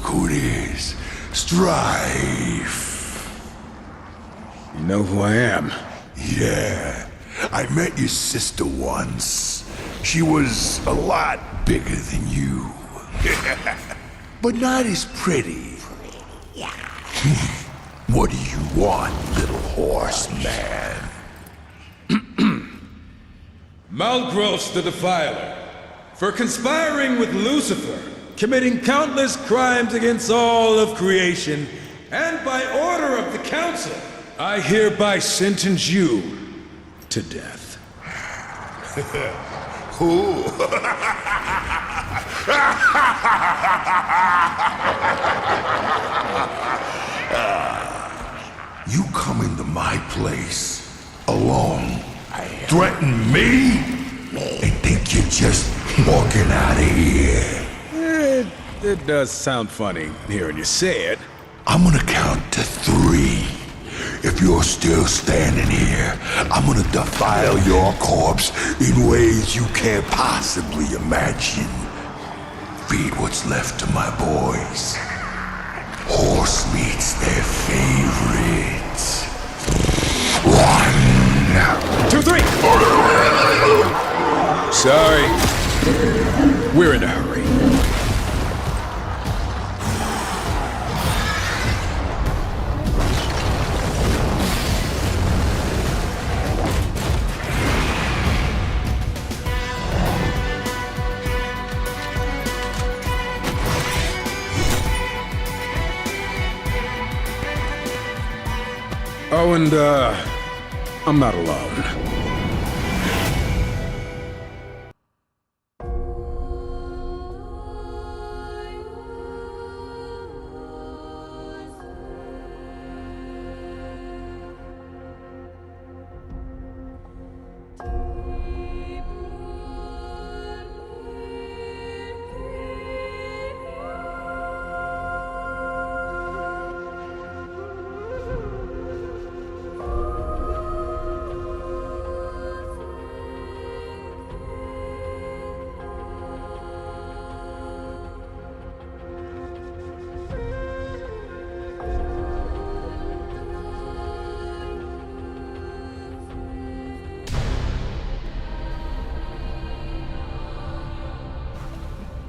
who it is. Strife. You know who I am? Yeah. I met your sister once. She was a lot bigger than you. But not as pretty. What do you want, little horse man? Malgros the Defiler, for conspiring with Lucifer, committing countless crimes against all of creation, and by order of the Council, I hereby sentence you to death. Who? You come into my place alone, threaten me, and think you're just walking out of here. It does sound funny hearing you say it. I'm gonna count to 3. If you're still standing here, I'm gonna defile your corpse in ways you can't possibly imagine. Feed what's left to my boys. Horse meat's their favorite. 1, 2, 3! Sorry. We're in a hurry. Oh, and, I'm not alone.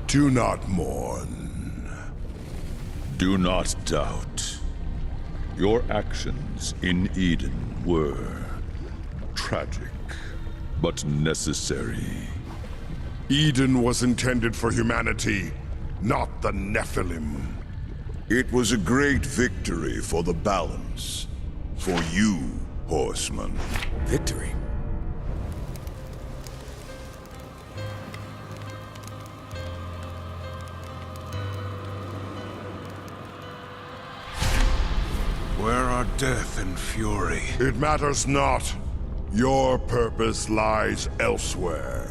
Do not mourn. Do not doubt. Your actions in Eden were tragic, but necessary. Eden was intended for humanity, not the Nephilim. It was a great victory for the balance. For you, horseman. Victory? Where are death and fury? It matters not. Your purpose lies elsewhere.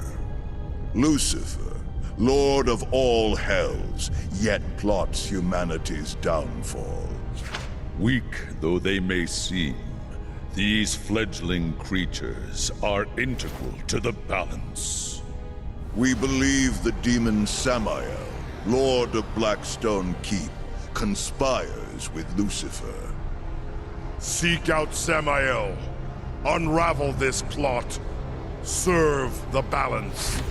Lucifer, lord of all hells, yet plots humanity's downfall. Weak though they may seem, these fledgling creatures are integral to the balance. We believe the demon Samael, lord of Blackstone Keep, conspires with Lucifer. Seek out Samael. Unravel this plot. Serve the balance.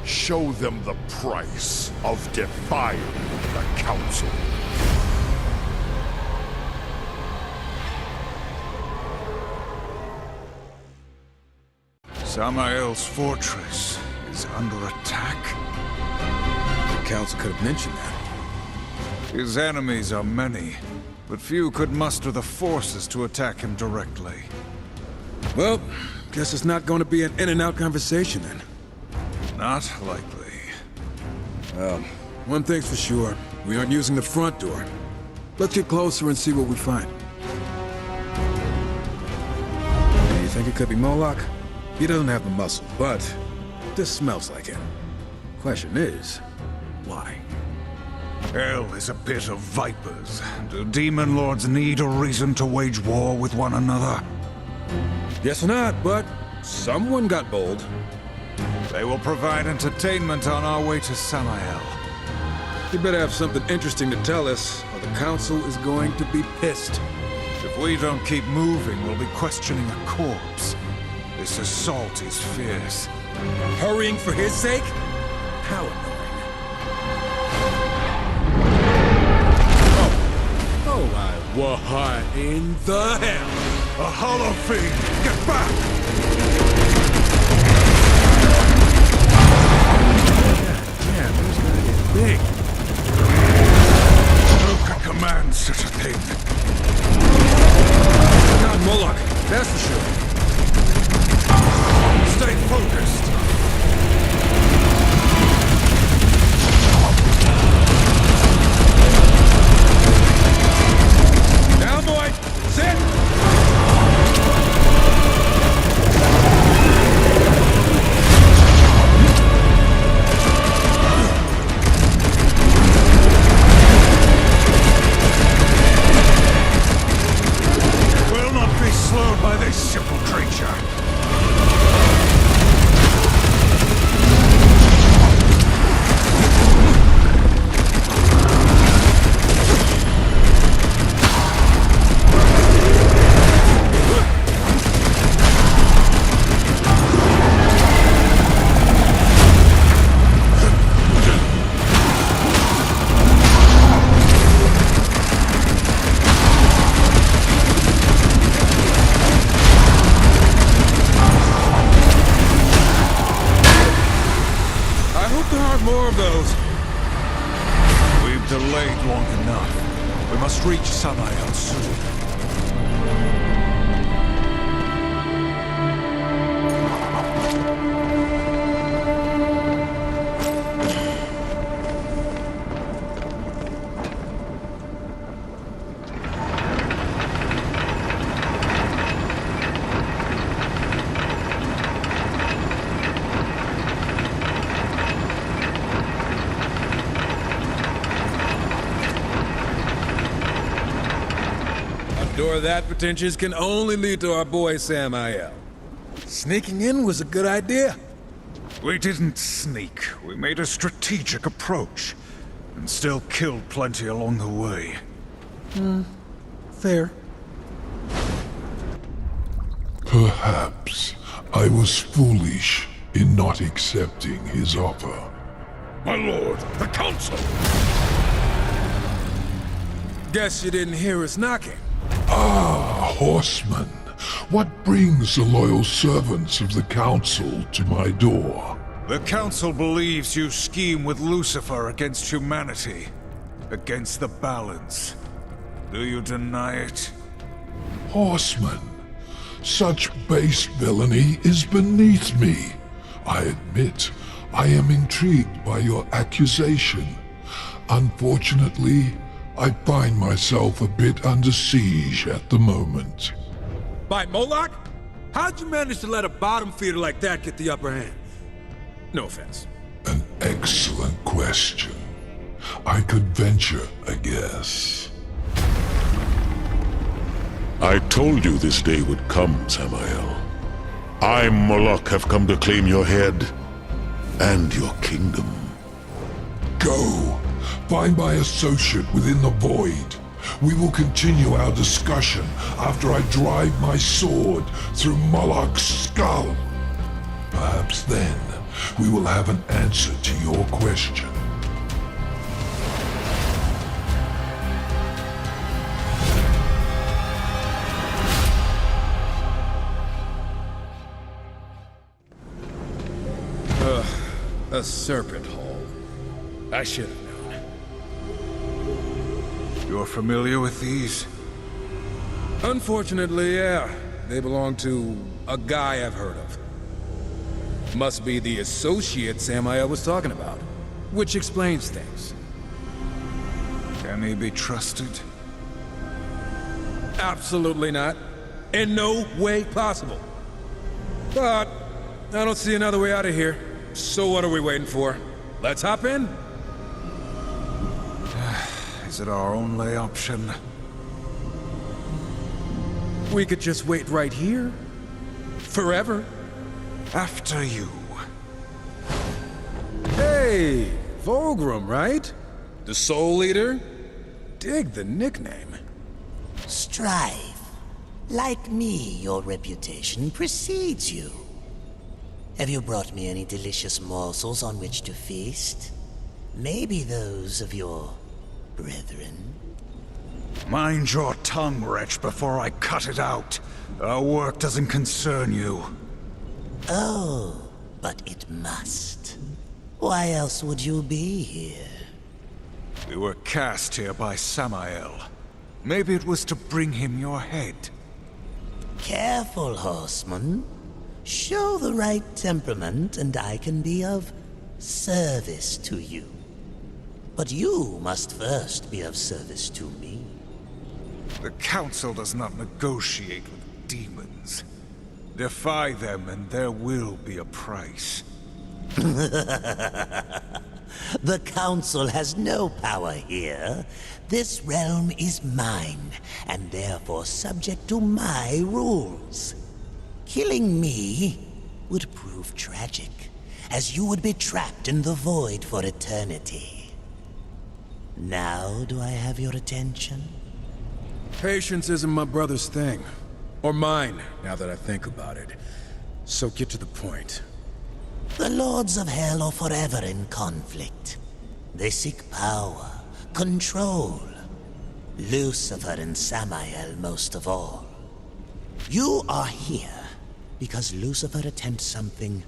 Show them the price of defying the Council. Samael's fortress is under attack. The Council could have mentioned that. His enemies are many, but few could muster the forces to attack him directly. Well, guess it's not going to be an in-and-out conversation then. Not likely. Well, one thing's for sure. We aren't using the front door. Let's get closer and see what we find. You think it could be Moloch? He doesn't have the muscle, but this smells like him. Question is, why? Hell is a pit of vipers. Do demon lords need a reason to wage war with one another? Guess not, but someone got bold. They will provide entertainment on our way to Samael. You better have something interesting to tell us, or the Council is going to be pissed. If we don't keep moving, we'll be questioning a corpse. This assault is fierce. Hurrying for his sake? How annoying. What in the hell? A hollow fiend! Get back! Damn, this guy is big. Who can command such a thing? Not Moloch, that's for sure. Stay focused. Now, boy, sit! Will not be slowed by this simple creature. More of those. We've delayed long enough. We must reach Samael soon. A door that pretentious can only lead to our boy Samael. Sneaking in was a good idea. We didn't sneak. We made a strategic approach. And still killed plenty along the way. Fair. Perhaps I was foolish in not accepting his offer. My lord, the council! Guess you didn't hear us knocking. Ah, horseman, what brings the loyal servants of the Council to my door? The Council believes you scheme with Lucifer against humanity. Against the balance. Do you deny it? Horseman, such base villainy is beneath me. I admit, I am intrigued by your accusation. Unfortunately, I find myself a bit under siege at the moment. By Moloch? How'd you manage to let a bottom feeder like that get the upper hand? No offense. An excellent question. I could venture a guess. I told you this day would come, Samael. I, Moloch, have come to claim your head and your kingdom. Go! Find my associate within the void. We will continue our discussion after I drive my sword through Moloch's skull. Perhaps then we will have an answer to your question. A serpent hole. I should have known. You're familiar with these? Unfortunately, yeah. They belong to a guy I've heard of. Must be the associate Samael was talking about. Which explains things. Can he be trusted? Absolutely not. In no way possible. But I don't see another way out of here. So what are we waiting for? Let's hop in? Is it our only option? We could just wait right here. Forever. After you. Hey, Volgrim, right? The Soul Eater? Dig the nickname. Strive. Like me, your reputation precedes you. Have you brought me any delicious morsels on which to feast? Maybe those of your brethren? Mind your tongue, wretch, before I cut it out. Our work doesn't concern you. Oh, but it must. Why else would you be here? We were cast here by Samael. Maybe it was to bring him your head. Careful, horseman. Show the right temperament and I can be of service to you. But you must first be of service to me. The Council does not negotiate with demons. Defy them and there will be a price. The Council has no power here. This realm is mine, and therefore subject to my rules. Killing me would prove tragic, as you would be trapped in the void for eternity. Now do I have your attention? Patience isn't my brother's thing. Or mine, now that I think about it. So get to the point. The Lords of Hell are forever in conflict. They seek power, control. Lucifer and Samael most of all. You are here because Lucifer attempts something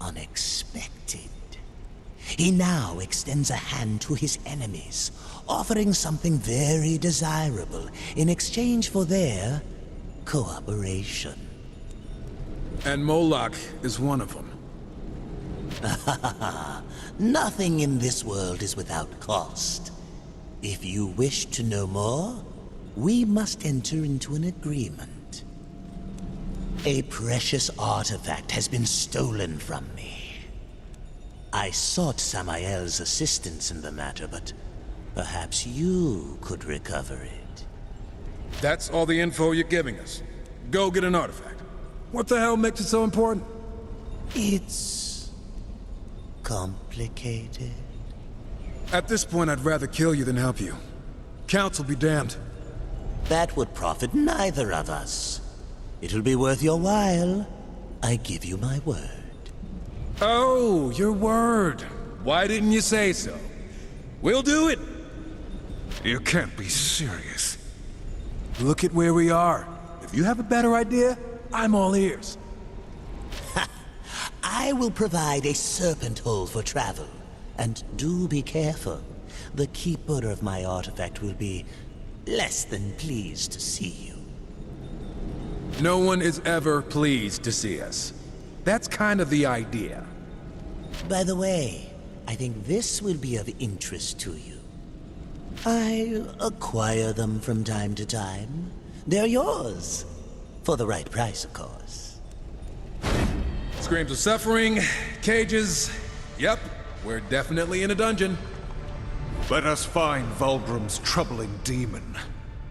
unexpected. He now extends a hand to his enemies, offering something very desirable in exchange for their cooperation. And Moloch is one of them. Nothing in this world is without cost. If you wish to know more, we must enter into an agreement. A precious artifact has been stolen from me. I sought Samael's assistance in the matter, but perhaps you could recover it. That's all the info you're giving us. Go get an artifact. What the hell makes it so important? It's complicated. At this point, I'd rather kill you than help you. Council be damned. That would profit neither of us. It'll be worth your while. I give you my word. Oh, your word. Why didn't you say so? We'll do it. You can't be serious. Look at where we are. If you have a better idea, I'm all ears. I will provide a serpent hole for travel. And do be careful. The keeper of my artifact will be less than pleased to see you. No one is ever pleased to see us. That's kind of the idea. By the way, I think this will be of interest to you. I acquire them from time to time. They're yours. For the right price, of course. Screams of suffering, cages. Yep, we're definitely in a dungeon. Let us find Vulgrim's troubling demon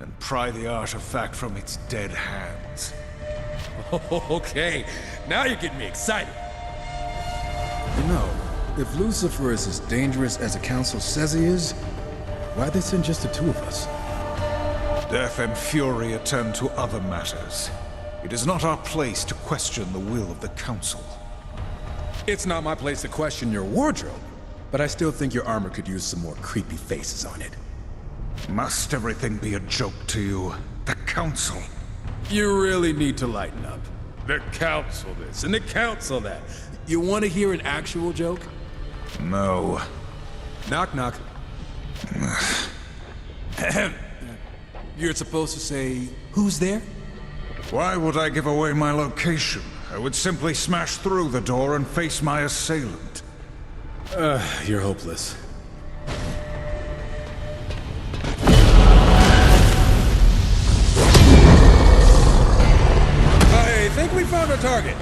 and pry the artifact from its dead hands. Okay, now you're getting me excited. You know, if Lucifer is as dangerous as the Council says he is, why'd they send just the two of us? Death and fury attend to other matters. It is not our place to question the will of the Council. It's not my place to question your wardrobe, but I still think your armor could use some more creepy faces on it. Must everything be a joke to you? The Council? You really need to lighten up. The Council this, and the Council that. You want to hear an actual joke? No. Knock, knock. You're supposed to say, who's there? Why would I give away my location? I would simply smash through the door and face my assailant. You're hopeless. I think we found our target.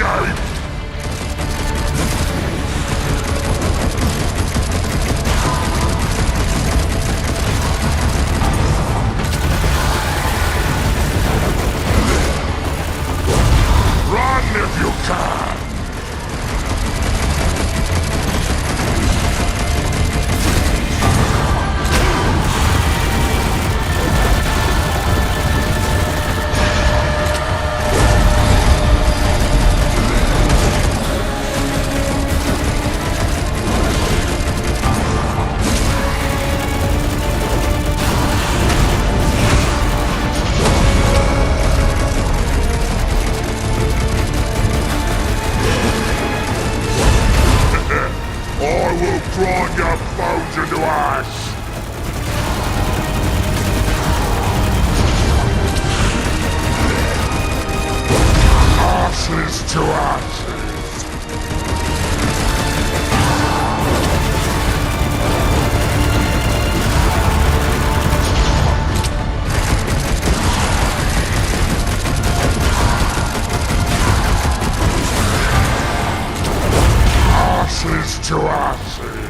escape! Run if you can! I will grind your bones into ash! Ashes to ashes! Ashes to ashes!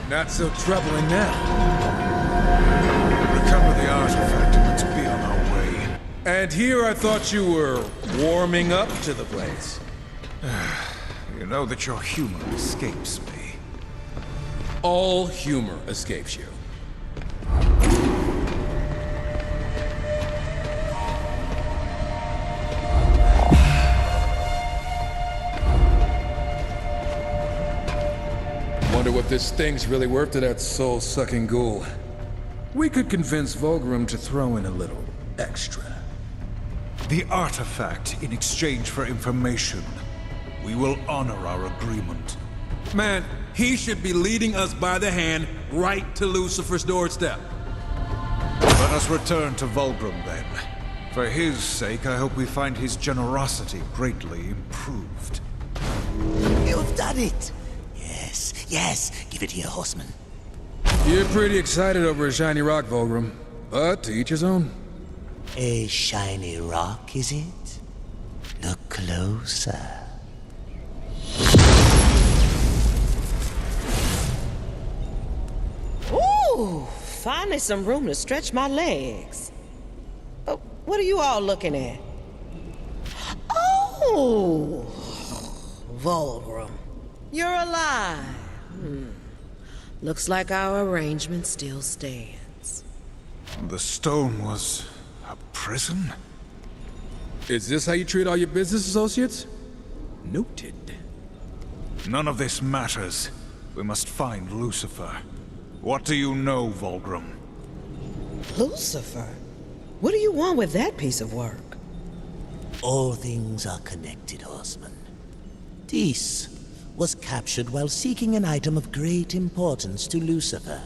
Not so troubling now. Recover the artifact and let's be on our way. And here I thought you were warming up to the place. You know that your humor escapes me. All humor escapes you. Wonder what this thing's really worth to that soul-sucking ghoul. We could convince Vulgrim to throw in a little extra. The artifact in exchange for information. We will honor our agreement. Man, he should be leading us by the hand right to Lucifer's doorstep. Let us return to Vulgrim then. For his sake, I hope we find his generosity greatly improved. You've done it! Yes, yes, give it here, horseman. You're pretty excited over a shiny rock, Vulgrim. But to each his own. A shiny rock, is it? Look closer. Ooh, finally some room to stretch my legs. What are you all looking at? Oh, Vulgrim, you're alive. Looks like our arrangement still stands. The stone was a prison? Is this how you treat all your business associates? Noted. None of this matters. We must find Lucifer. What do you know, Vulgrim? Lucifer? What do you want with that piece of work? All things are connected, horseman. Dis was captured while seeking an item of great importance to Lucifer.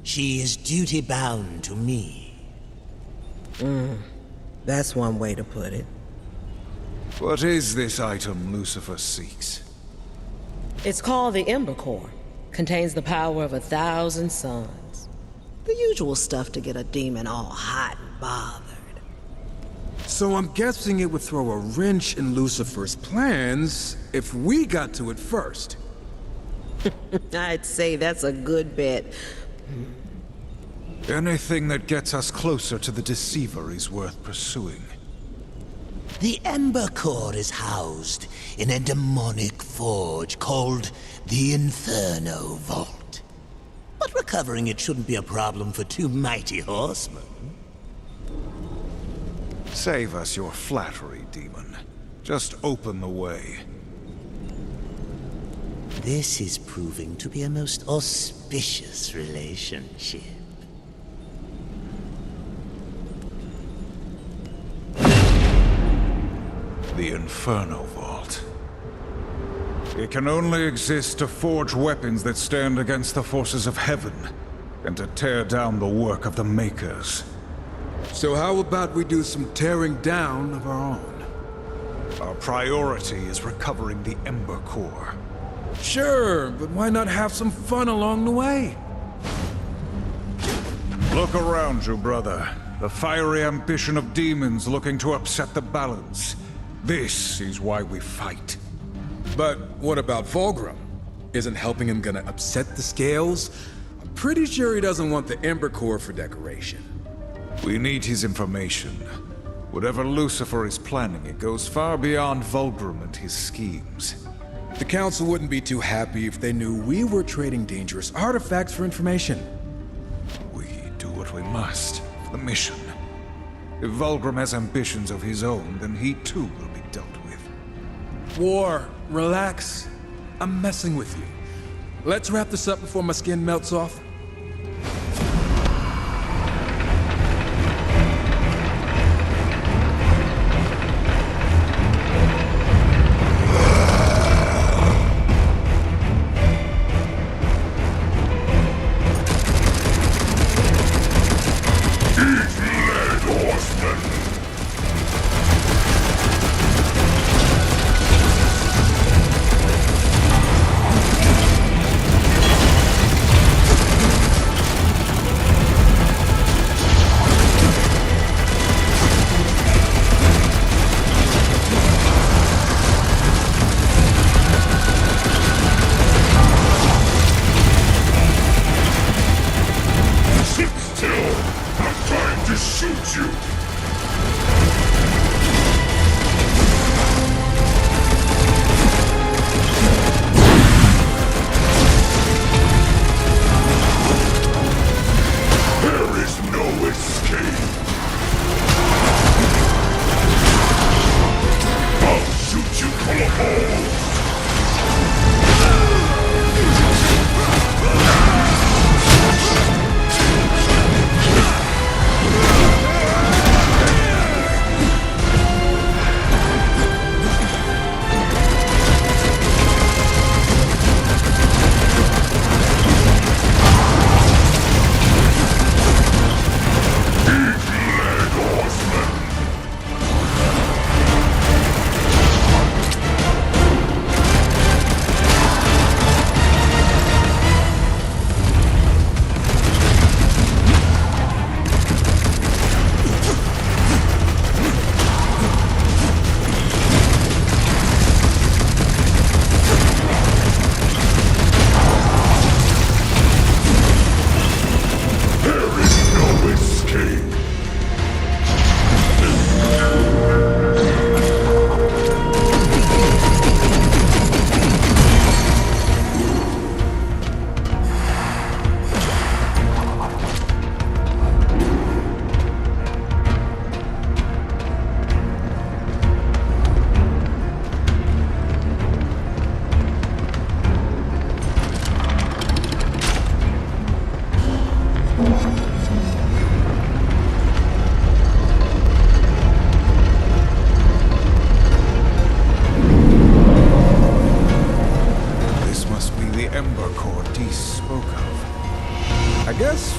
She is duty-bound to me. That's one way to put it. What is this item Lucifer seeks? It's called the Ember Core. Contains the power of 1,000 suns. The usual stuff to get a demon all hot and bothered. So I'm guessing it would throw a wrench in Lucifer's plans if we got to it first. I'd say that's a good bet. Anything that gets us closer to the Deceiver is worth pursuing. The Ember Core is housed in a demonic forge called the Inferno Vault. But recovering it shouldn't be a problem for two mighty horsemen. Save us your flattery, demon. Just open the way. This is proving to be a most auspicious relationship. The Inferno Vault. It can only exist to forge weapons that stand against the forces of heaven, and to tear down the work of the Makers. So how about we do some tearing down of our own? Our priority is recovering the Ember Core. Sure, but why not have some fun along the way? Look around you, brother. The fiery ambition of demons looking to upset the balance. This is why we fight. But what about Fulgrim? Isn't helping him gonna upset the scales? I'm pretty sure he doesn't want the Ember Core for decoration. We need his information. Whatever Lucifer is planning, it goes far beyond Fulgrim and his schemes. The Council wouldn't be too happy if they knew we were trading dangerous artifacts for information. We do what we must for the mission. If Fulgrim has ambitions of his own, then he too will be dealt with. War, relax. I'm messing with you. Let's wrap this up before my skin melts off.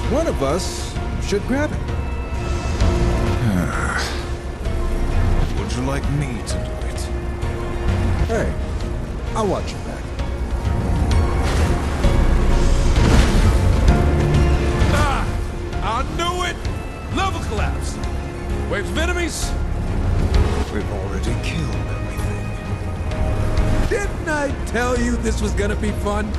One of us should grab it. Would you like me to do it? Hey, I'll watch your back. I knew it! Level collapse! Waves of enemies! We've already killed everything. Didn't I tell you this was gonna be fun?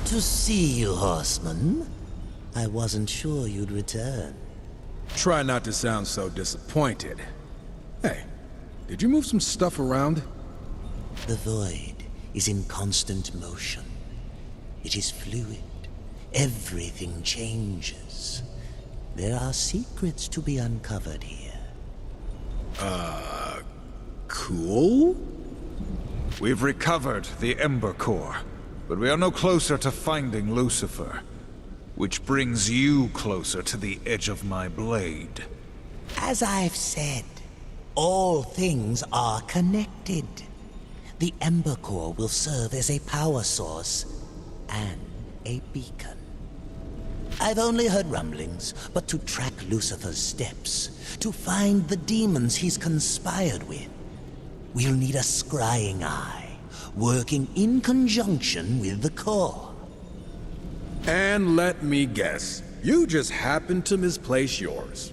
To see you, horseman. I wasn't sure you'd return. Try not to sound so disappointed. Hey, did you move some stuff around? The void is in constant motion. It is fluid. Everything changes. There are secrets to be uncovered here. Cool? We've recovered the Ember Core, but we are no closer to finding Lucifer. which brings you closer to the edge of my blade. As I've said, all things are connected. The Ember Core will serve as a power source and a beacon. I've only heard rumblings, but to track Lucifer's steps, to find the demons he's conspired with, we'll need a scrying eye, working in conjunction with the core. And let me guess, you just happened to misplace yours.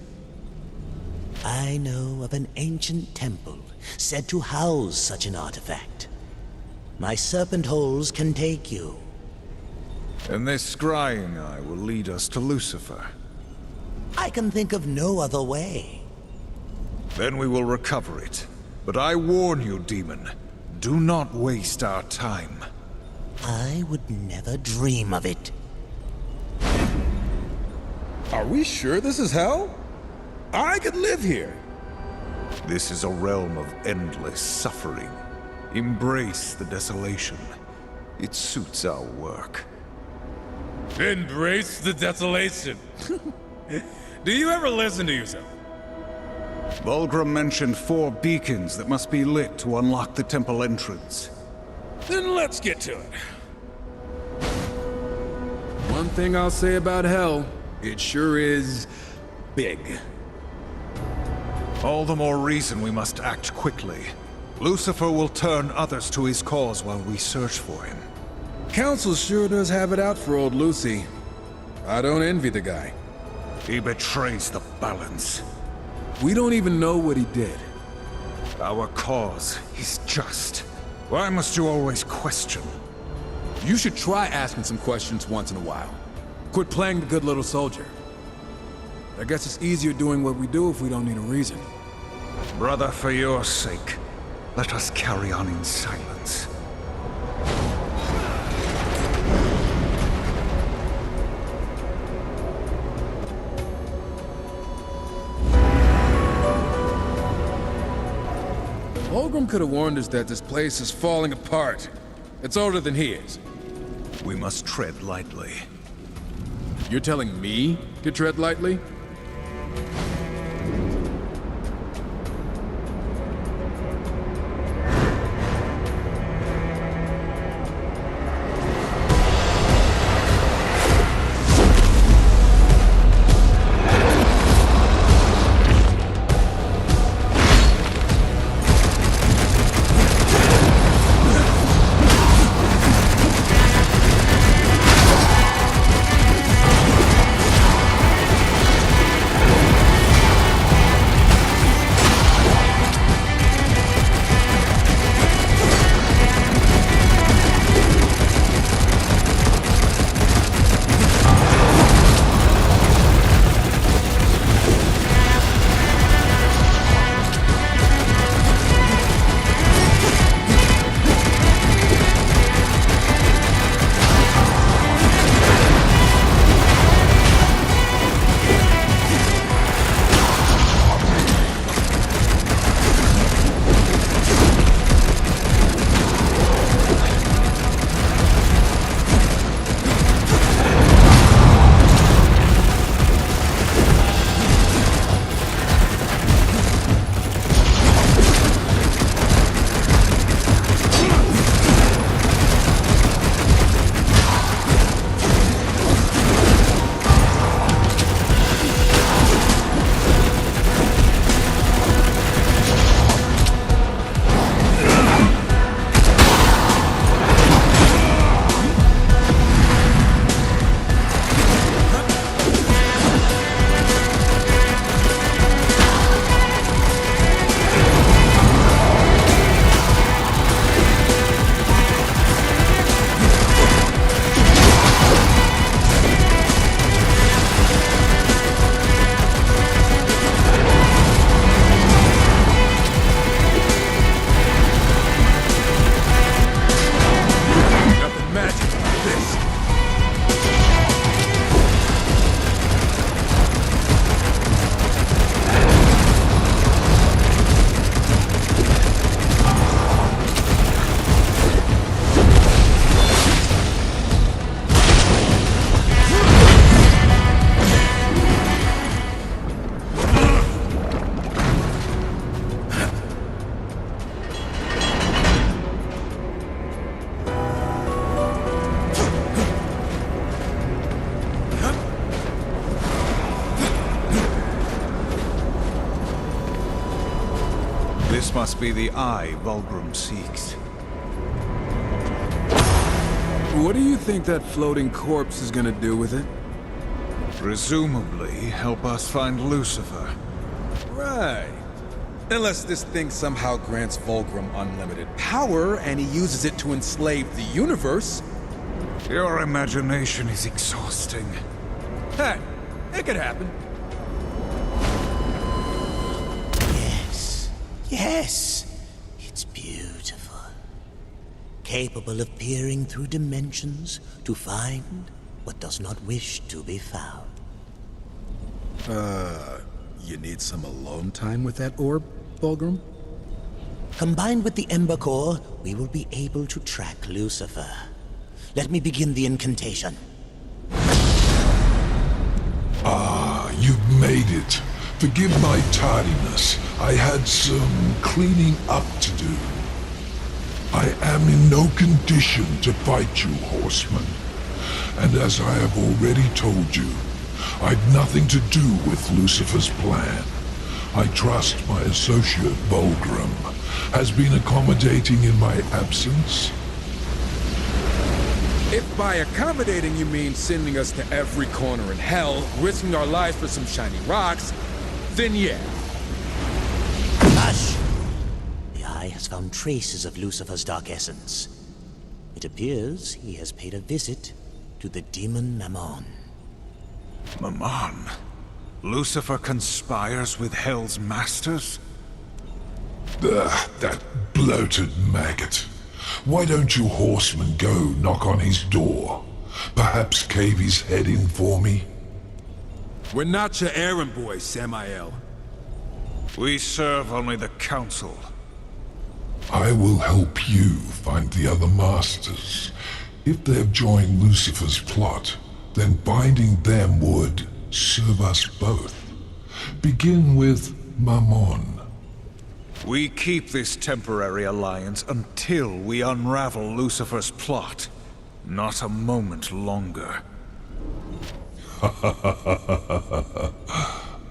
I know of an ancient temple said to house such an artifact. My serpent holes can take you. And this scrying eye will lead us to Lucifer. I can think of no other way. Then we will recover it. But I warn you, demon, do not waste our time. I would never dream of it. Are we sure this is hell? I could live here. This is a realm of endless suffering. Embrace the desolation. It suits our work. Embrace the desolation. Do you ever listen to yourself? Vulgrim mentioned 4 beacons that must be lit to unlock the temple entrance. Then let's get to it. One thing I'll say about hell, it sure is big. All the more reason we must act quickly. Lucifer will turn others to his cause while we search for him. Council sure does have it out for old Lucy. I don't envy the guy. He betrays the balance. We don't even know what he did. Our cause is just. Why must you always question? You should try asking some questions once in a while. Quit playing the good little soldier. I guess it's easier doing what we do if we don't need a reason. Brother, for your sake, let us carry on in silence. Holgrim could have warned us that this place is falling apart. It's older than he is. We must tread lightly. You're telling me to tread lightly? must be the eye Vulgrim seeks. What do you think that floating corpse is gonna do with it? Presumably help us find Lucifer. Right. Unless this thing somehow grants Vulgrim unlimited power and he uses it to enslave the universe. Your imagination is exhausting. Hey, it could happen. Yes. Yes. It's beautiful. Capable of peering through dimensions to find what does not wish to be found. You need some alone time with that orb, Vulgrim? Combined with the Ember Core, we will be able to track Lucifer. Let me begin the incantation. Ah, you've made it. Forgive my tardiness. I had some cleaning up to do. I am in no condition to fight you, Horseman. And as I have already told you, I've nothing to do with Lucifer's plan. I trust my associate Vulgrim has been accommodating in my absence. If by accommodating you mean sending us to every corner in hell, risking our lives for some shiny rocks, then yeah. Hush! The Eye has found traces of Lucifer's dark essence. It appears he has paid a visit to the demon Mammon. Mammon? Lucifer conspires with Hell's masters? That bloated maggot. Why don't you horsemen go knock on his door? Perhaps cave his head in for me? We're not your errand boys, Samael. We serve only the Council. I will help you find the other masters. If they've joined Lucifer's plot, then binding them would serve us both. Begin with Mammon. We keep this temporary alliance until we unravel Lucifer's plot. Not a moment longer.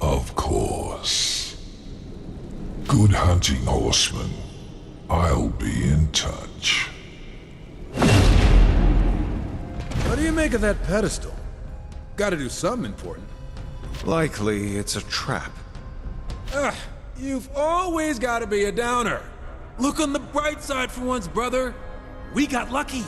Of course. Good hunting, Horseman. I'll be in touch. What do you make of that pedestal? Gotta do something important. Likely it's a trap. Ugh, you've always gotta be a downer. Look on the bright side for once, brother. We got lucky.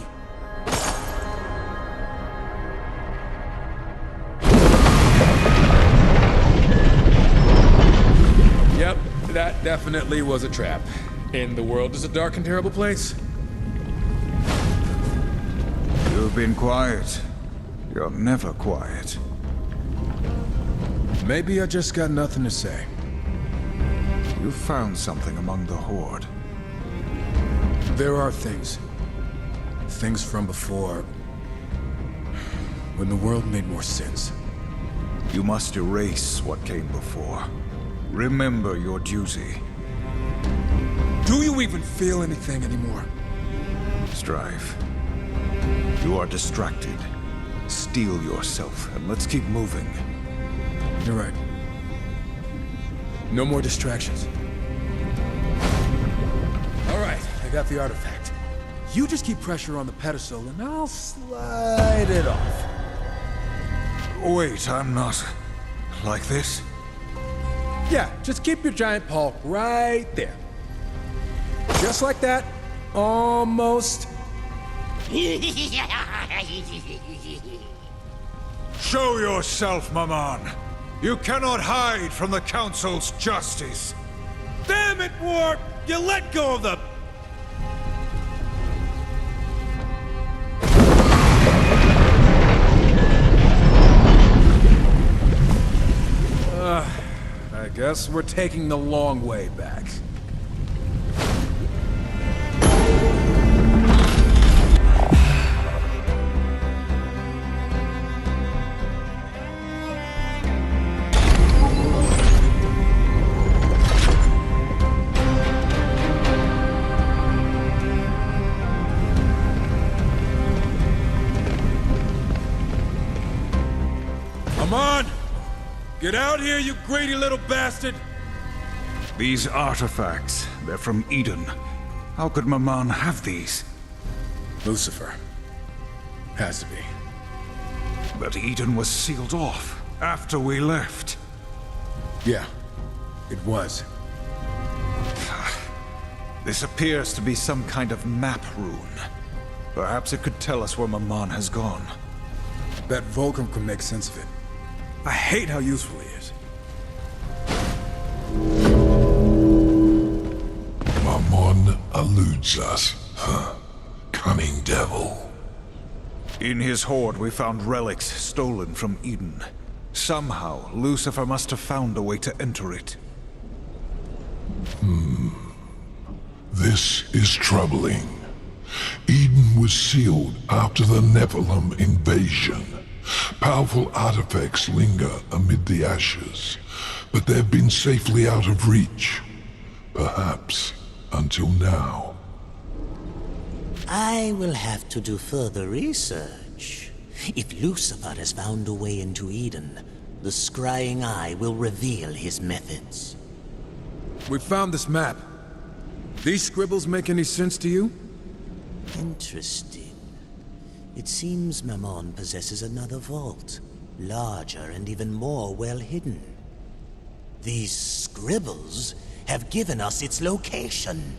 Yep, that definitely was a trap. And the world is a dark and terrible place. You've been quiet. You're never quiet. Maybe I just got nothing to say. You found something among the Horde. There are things. Things from before. When the world made more sense. You must erase what came before. Remember your duty. Do you even feel anything anymore? Strive. You are distracted. Steel yourself, and let's keep moving. You're right. No more distractions. All right, I got the artifact. You just keep pressure on the pedestal, and I'll slide it off. Wait, I'm not... like this? Yeah, just keep your giant paw right there. Just like that. Almost. Show yourself, Mammon! You cannot hide from the Council's justice! Damn it, Warp! You let go of the... I guess we're taking the long way back. Come on! Get out here, you greedy little bastard! These artifacts, they're from Eden. How could Maman have these? Lucifer. Has to be. But Eden was sealed off after we left. Yeah, it was. This appears to be some kind of map rune. Perhaps it could tell us where Maman has gone. Bet Vulcan can make sense of it. I hate how useful he is. Mammon eludes us. Huh. Cunning devil. In his hoard, we found relics stolen from Eden. Somehow, Lucifer must have found a way to enter it. This is troubling. Eden was sealed after the Nephilim invasion. Powerful artifacts linger amid the ashes, but they've been safely out of reach. Perhaps until now. I will have to do further research. If Lucifer has found a way into Eden, the scrying eye will reveal his methods. We found this map. These scribbles make any sense to you? Interesting. It seems Mammon possesses another vault, larger and even more well hidden. These scribbles have given us its location.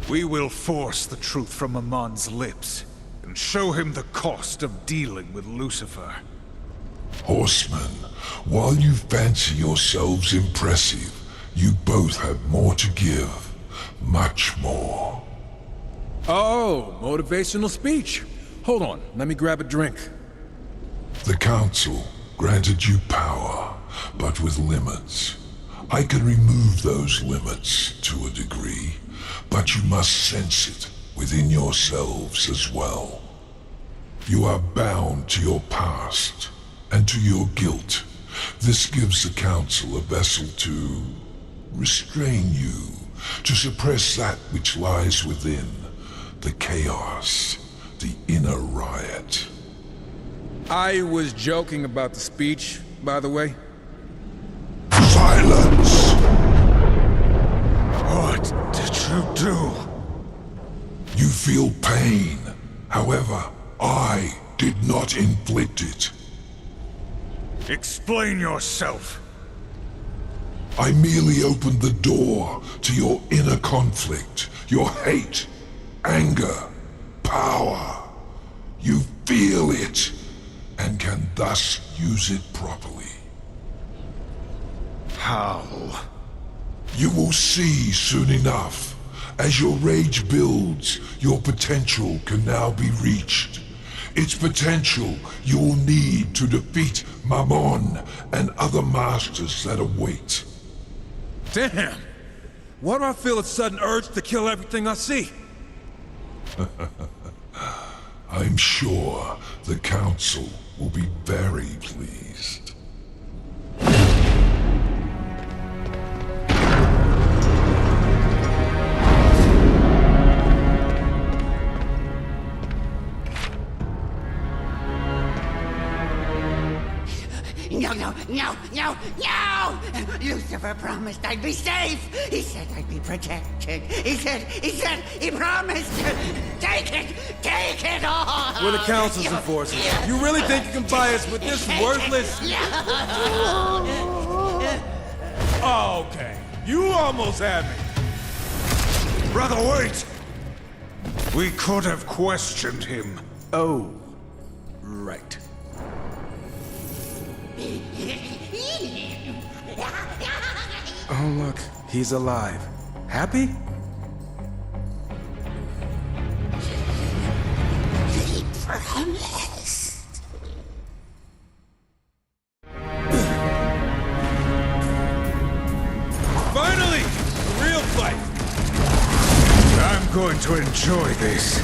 We will force the truth from Mamon's lips, and show him the cost of dealing with Lucifer. Horsemen, while you fancy yourselves impressive, you both have more to give. Much more. Oh, motivational speech. Hold on, let me grab a drink. The Council granted you power, but with limits. I can remove those limits to a degree, but you must sense it within yourselves as well. You are bound to your past and to your guilt. This gives the Council a vessel to restrain you, to suppress that which lies within, the chaos, the inner riot. I was joking about the speech, by the way. Silence! What did you do? You feel pain. However, I did not inflict it. Explain yourself. I merely opened the door to your inner conflict, your hate, anger, power. You feel it, and can thus use it properly. How? You will see soon enough. As your rage builds, your potential can now be reached. Its potential you will need to defeat Mammon and other masters that await. Damn! Why do I feel a sudden urge to kill everything I see? I'm sure the Council will be very pleased. No! Lucifer promised I'd be safe! He said I'd be protected! He promised! Take it all! We're the Council's enforcers. You really think you can buy us with this worthless... Oh, okay. You almost had me. Brother, wait! We could have questioned him. Oh, right. Oh, look. He's alive. Happy? Finally! The real fight! I'm going to enjoy this.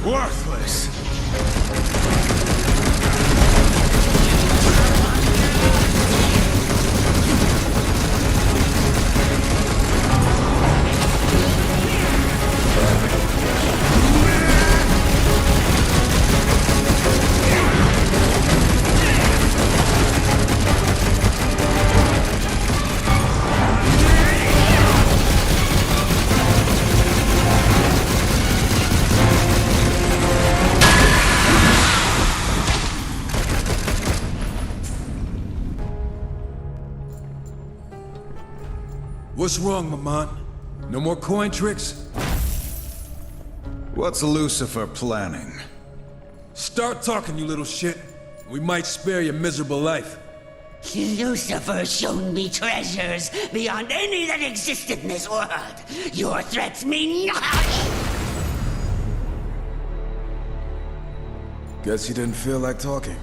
Worthless! What's wrong, Maman? No more coin tricks? What's Lucifer planning? Start talking, you little shit. We might spare your miserable life. Lucifer's shown me treasures beyond any that exist in this world. Your threats mean nothing. Guess he didn't feel like talking.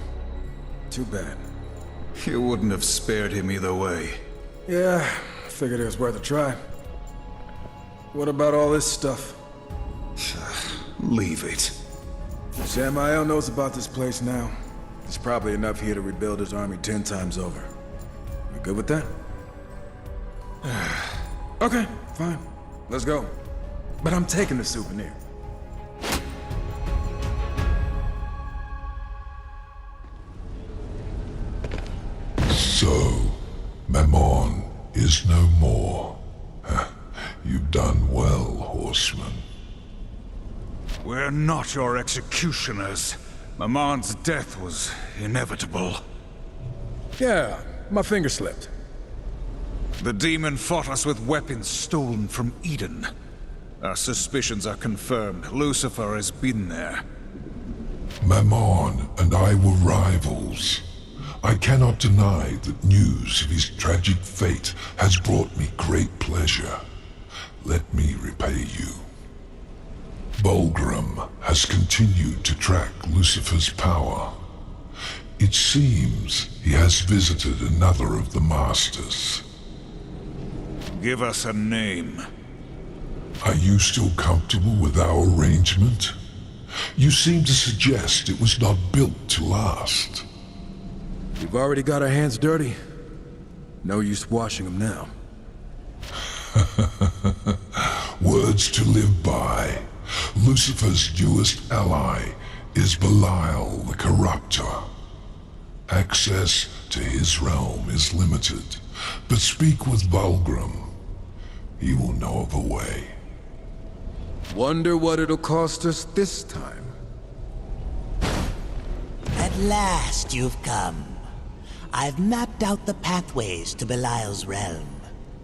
Too bad. You wouldn't have spared him either way. Yeah, figured it was worth a try. What about all this stuff? Leave it. Samael knows about this place now. There's probably enough here to rebuild his army 10 times over. You good with that? Okay, fine. Let's go. But I'm taking the souvenir. So, Mammon is no more. You've done well, horseman. We're not your executioners. Mamon's death was inevitable. Yeah, my finger slipped. The demon fought us with weapons stolen from Eden. Our suspicions are confirmed. Lucifer has been there. Mammon and I were rivals. I cannot deny that news of his tragic fate has brought me great pleasure. Let me repay you. Bulgrim has continued to track Lucifer's power. It seems he has visited another of the Masters. Give us a name. Are you still comfortable with our arrangement? You seem to suggest it was not built to last. We've already got our hands dirty. No use washing them now. Words to live by. Lucifer's newest ally is Belial the Corruptor. Access to his realm is limited, but speak with Bulgrim. He will know of a way. Wonder what it'll cost us this time. At last you've come. I've mapped out the pathways to Belial's realm.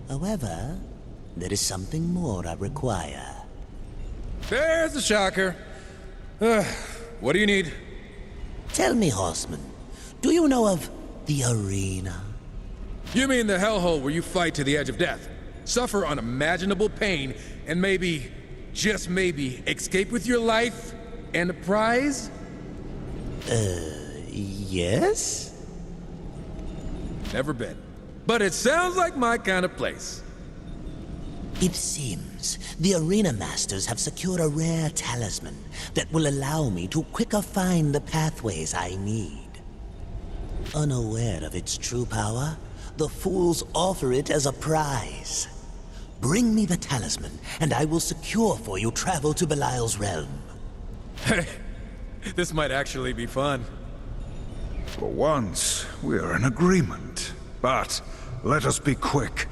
However, there is something more I require. There's the shocker. What do you need? Tell me, Horseman, do you know of the arena? You mean the hellhole where you fight to the edge of death, suffer unimaginable pain, and maybe, just maybe, escape with your life and a prize? Yes? Never been. But it sounds like my kind of place. It seems the Arena Masters have secured a rare talisman that will allow me to quicker find the pathways I need. Unaware of its true power, the fools offer it as a prize. Bring me the talisman, and I will secure for you travel to Belial's realm. Hey, this might actually be fun. For once, we're in agreement. But let us be quick.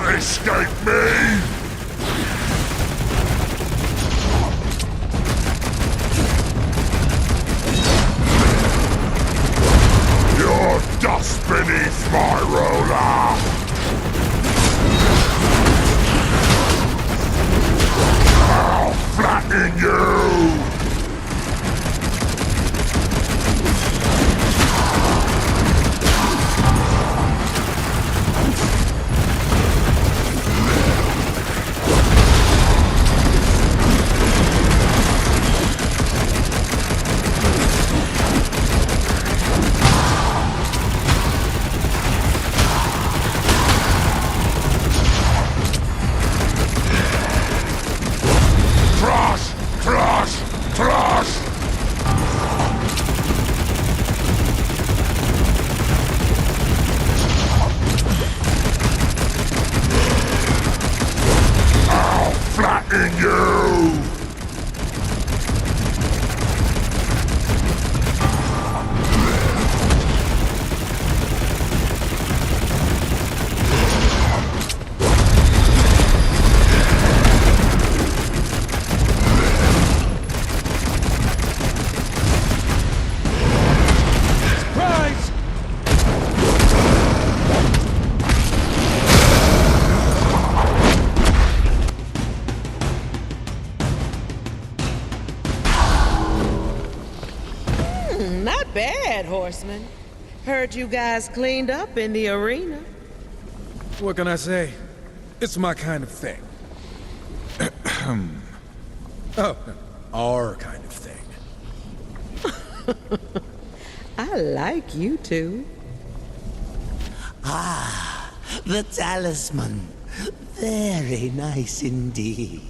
cannot escape me! You're dust beneath my roller! I'll flatten you! Not bad, Horseman. Heard you guys cleaned up in the arena. What can I say? It's my kind of thing. Oh, our kind of thing. I like you two. Ah, the talisman. Very nice indeed.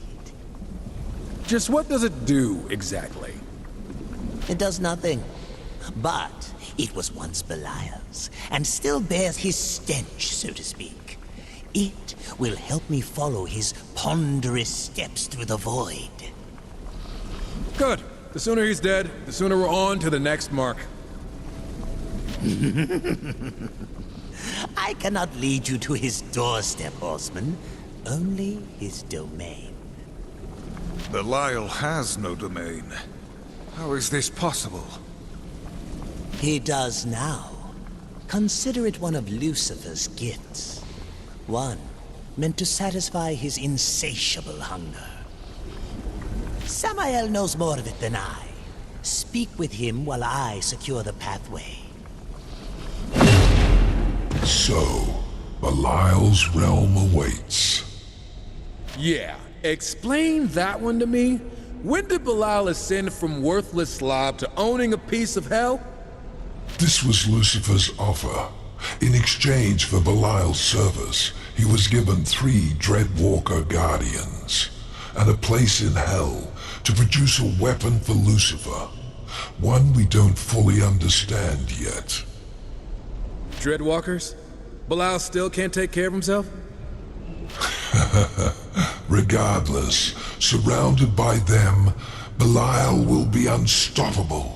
Just what does it do, exactly? It does nothing. But it was once Belial's, and still bears his stench, so to speak. It will help me follow his ponderous steps through the void. Good. The sooner he's dead, the sooner we're on to the next mark. I cannot lead you to his doorstep, Horseman. Only his domain. Belial has no domain. How is this possible? He does now. Consider it one of Lucifer's gifts. One meant to satisfy his insatiable hunger. Samael knows more of it than I. Speak with him while I secure the pathway. So, Belial's realm awaits. Yeah, explain that one to me. When did Belial ascend from worthless slob to owning a piece of hell? This was Lucifer's offer. In exchange for Belial's service, he was given 3 Dreadwalker Guardians, and a place in hell to produce a weapon for Lucifer. One we don't fully understand yet. Dreadwalkers? Belial still can't take care of himself? Regardless, surrounded by them, Belial will be unstoppable.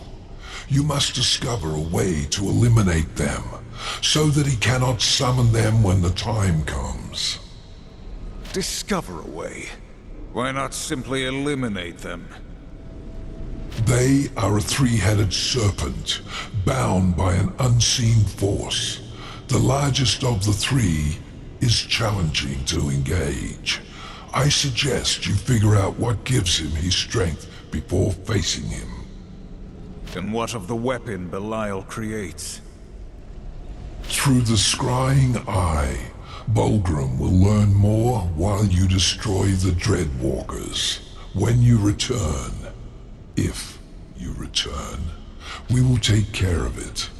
You must discover a way to eliminate them, so that he cannot summon them when the time comes. Discover a way. Why not simply eliminate them? They are a 3-headed serpent, bound by an unseen force. The largest of the 3 is challenging to engage. I suggest you figure out what gives him his strength before facing him. And what of the weapon Belial creates? Through the scrying eye, Bulgrim will learn more while you destroy the Dreadwalkers. When you return, if you return, we will take care of it.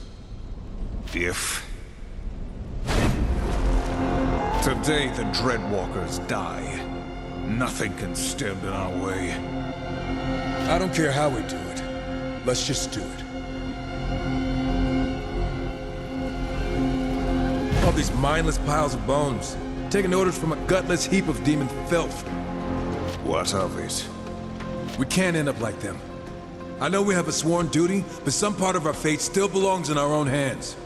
If? Today the Dreadwalkers die. Nothing can stand in our way. I don't care how we do it. Let's just do it. All these mindless piles of bones, taking orders from a gutless heap of demon filth. What of it? We can't end up like them. I know we have a sworn duty, but some part of our fate still belongs in our own hands.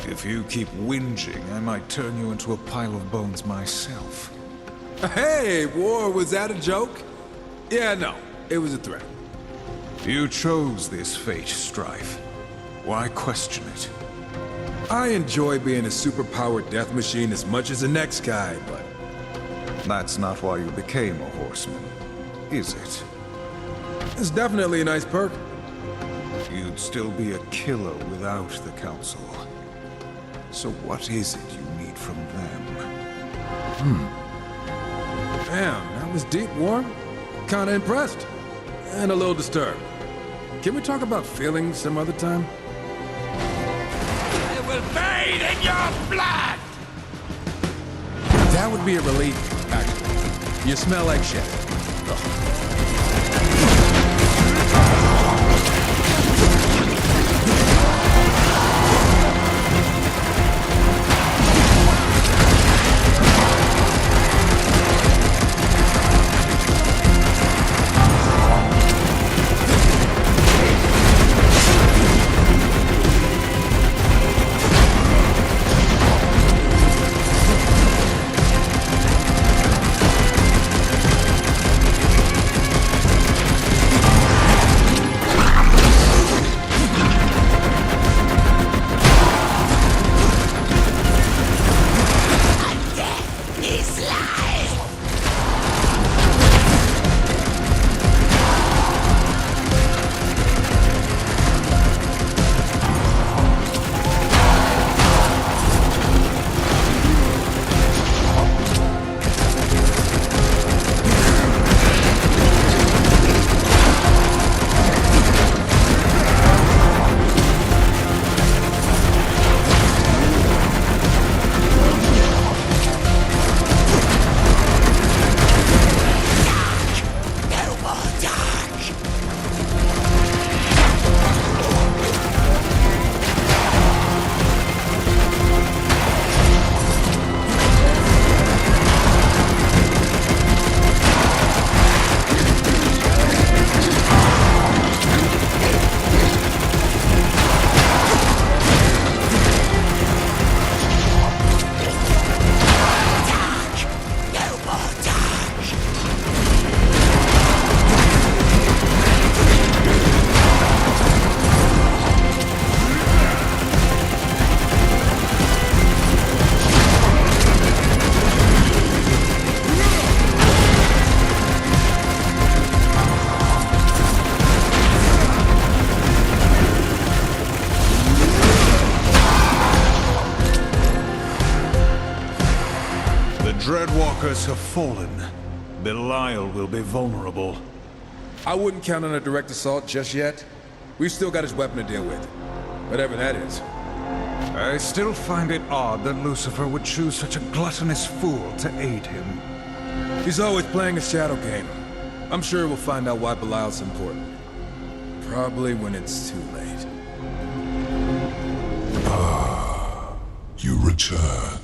If you keep whinging, I might turn you into a pile of bones myself. Hey, War, was that a joke? Yeah, no, it was a threat. You chose this fate, Strife. Why question it? I enjoy being a superpowered death machine as much as the next guy, but... That's not why you became a horseman, is it? It's definitely a nice perk. You'd still be a killer without the Council. So what is it you need from them? Damn, that was deep, War. Kinda impressed. And a little disturbed. Can we talk about feelings some other time? I will bathe in your blood! That would be a relief, actually. You smell like shit. Dreadwalkers have fallen. Belial will be vulnerable. I wouldn't count on a direct assault just yet. We've still got his weapon to deal with. Whatever that is. I still find it odd that Lucifer would choose such a gluttonous fool to aid him. He's always playing a shadow game. I'm sure we'll find out why Belial's important. Probably when it's too late. You return.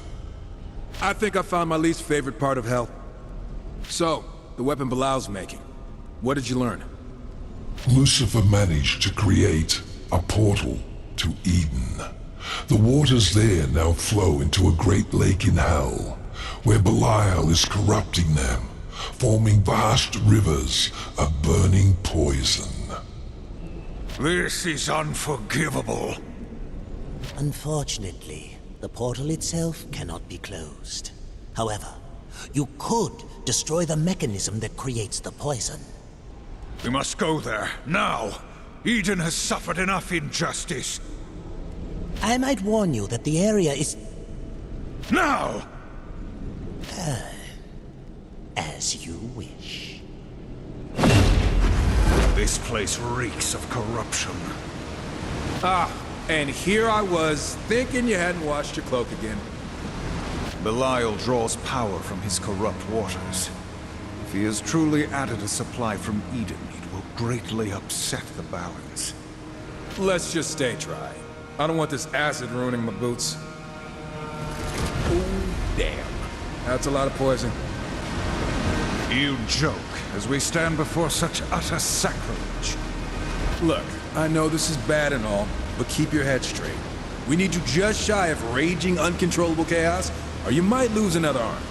I think I found my least favorite part of hell. So, the weapon Belial's making. What did you learn? Lucifer managed to create a portal to Eden. The waters there now flow into a great lake in hell, where Belial is corrupting them, forming vast rivers of burning poison. This is unforgivable. Unfortunately, the portal itself cannot be closed. However, you could destroy the mechanism that creates the poison. We must go there, now! Eden has suffered enough injustice. I might warn you that the area is... Now! As you wish. This place reeks of corruption. Ah, and here I was, thinking you hadn't washed your cloak again. Belial draws power from his corrupt waters. If he has truly added a supply from Eden, it will greatly upset the balance. Let's just stay dry. I don't want this acid ruining my boots. Ooh, damn. That's a lot of poison. You joke, as we stand before such utter sacrilege. Look, I know this is bad and all, but keep your head straight. We need you just shy of raging, uncontrollable chaos, or you might lose another arm.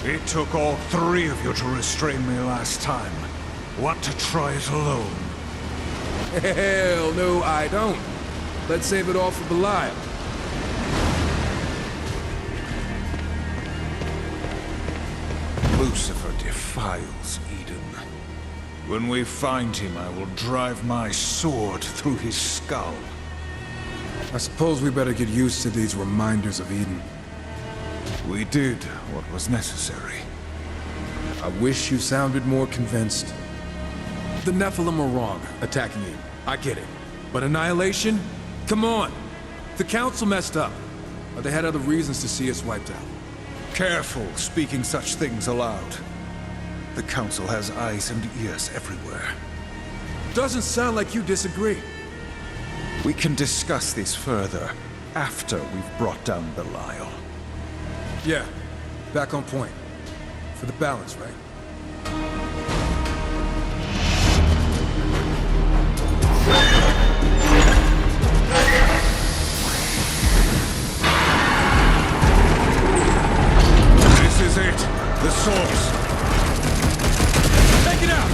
It took all 3 of you to restrain me last time. Want to try it alone? Hell no, I don't. Let's save it all for Belial. Lucifer defiles Eden. When we find him, I will drive my sword through his skull. I suppose we better get used to these reminders of Eden. We did what was necessary. I wish you sounded more convinced. The Nephilim are wrong, attacking Eden. I get it. But Annihilation? Come on! The Council messed up. Or they had other reasons to see us wiped out. Careful speaking such things aloud. The Council has eyes and ears everywhere. Doesn't sound like you disagree. We can discuss this further after we've brought down Belial. Yeah, back on point. For the balance, right? This is it. The source. Take it out!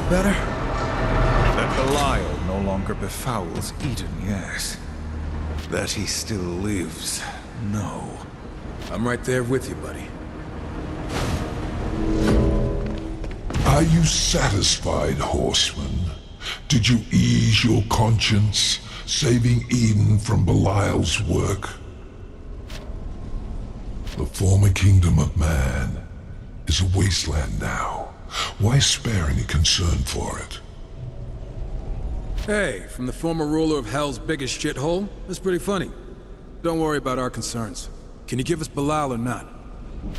Better? That Belial no longer befouls Eden, yes. That he still lives, no. I'm right there with you, buddy. Are you satisfied, horseman? Did you ease your conscience, saving Eden from Belial's work? The former kingdom of man is a wasteland now. Why spare any concern for it? Hey, from the former ruler of Hell's biggest shithole? That's pretty funny. Don't worry about our concerns. Can you give us Belial or not?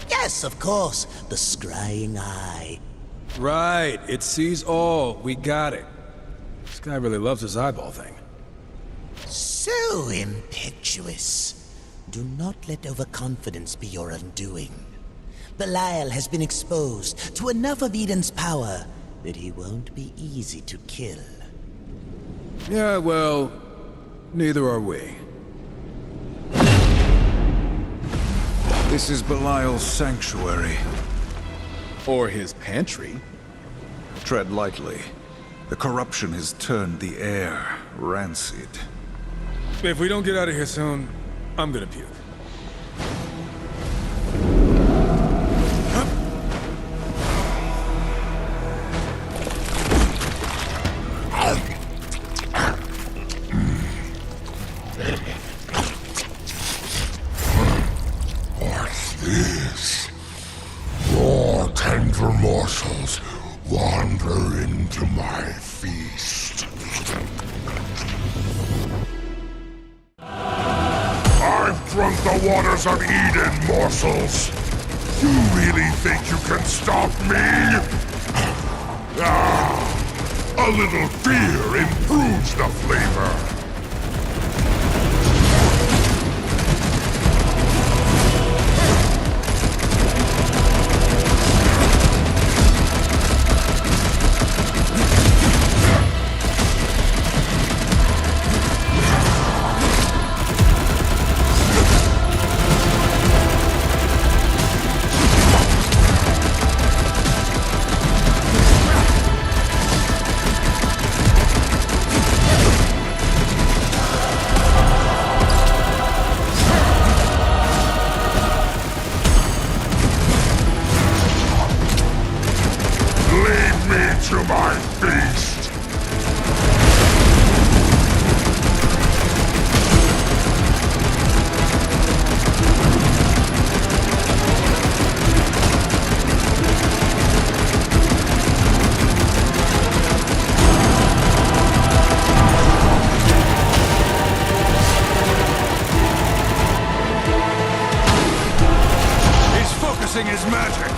Yes, of course. The scrying eye. Right, it sees all. We got it. This guy really loves his eyeball thing. So impetuous. Do not let overconfidence be your undoing. Belial has been exposed to enough of Eden's power that he won't be easy to kill. Yeah, well, neither are we. This is Belial's sanctuary. Or his pantry. Tread lightly. The corruption has turned the air rancid. If we don't get out of here soon, I'm gonna puke. What's this? More tender morsels wander into my feast. I've drunk the waters of Eden, morsels. You really think you can stop me? A little fear improves the flavor. To my feast! He's focusing his magic!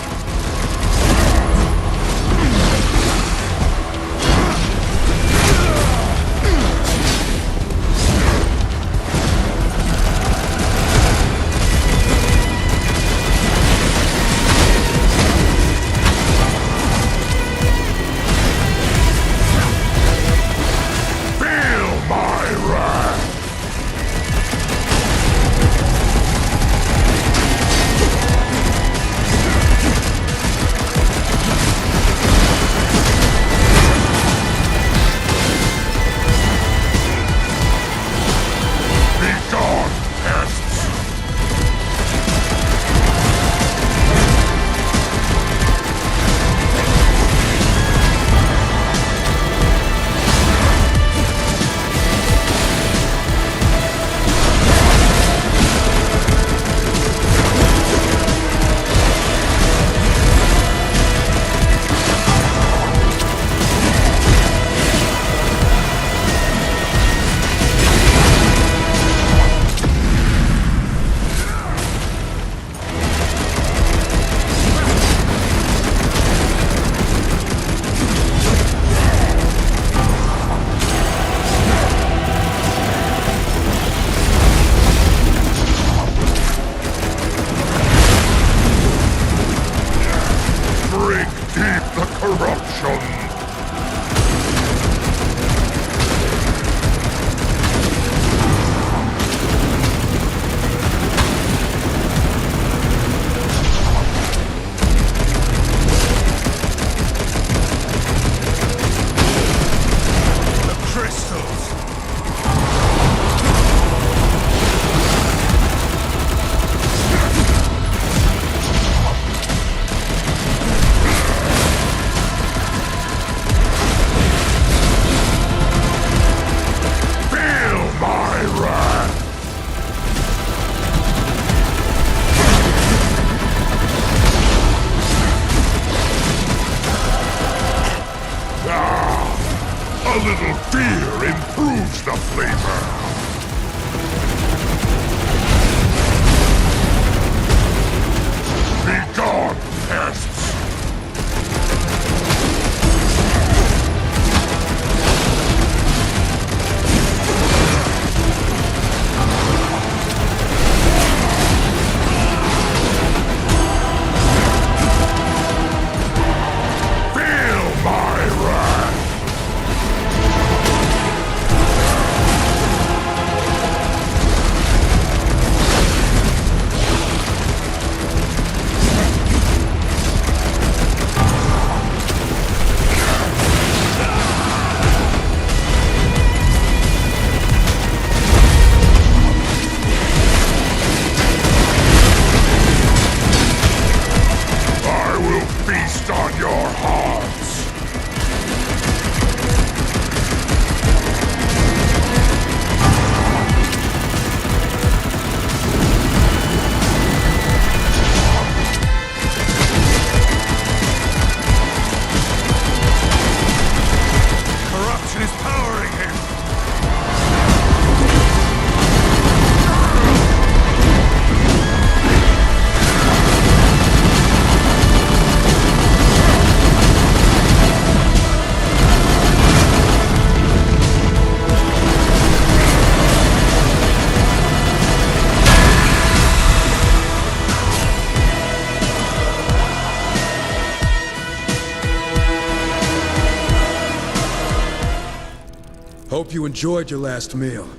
Hope you enjoyed your last meal.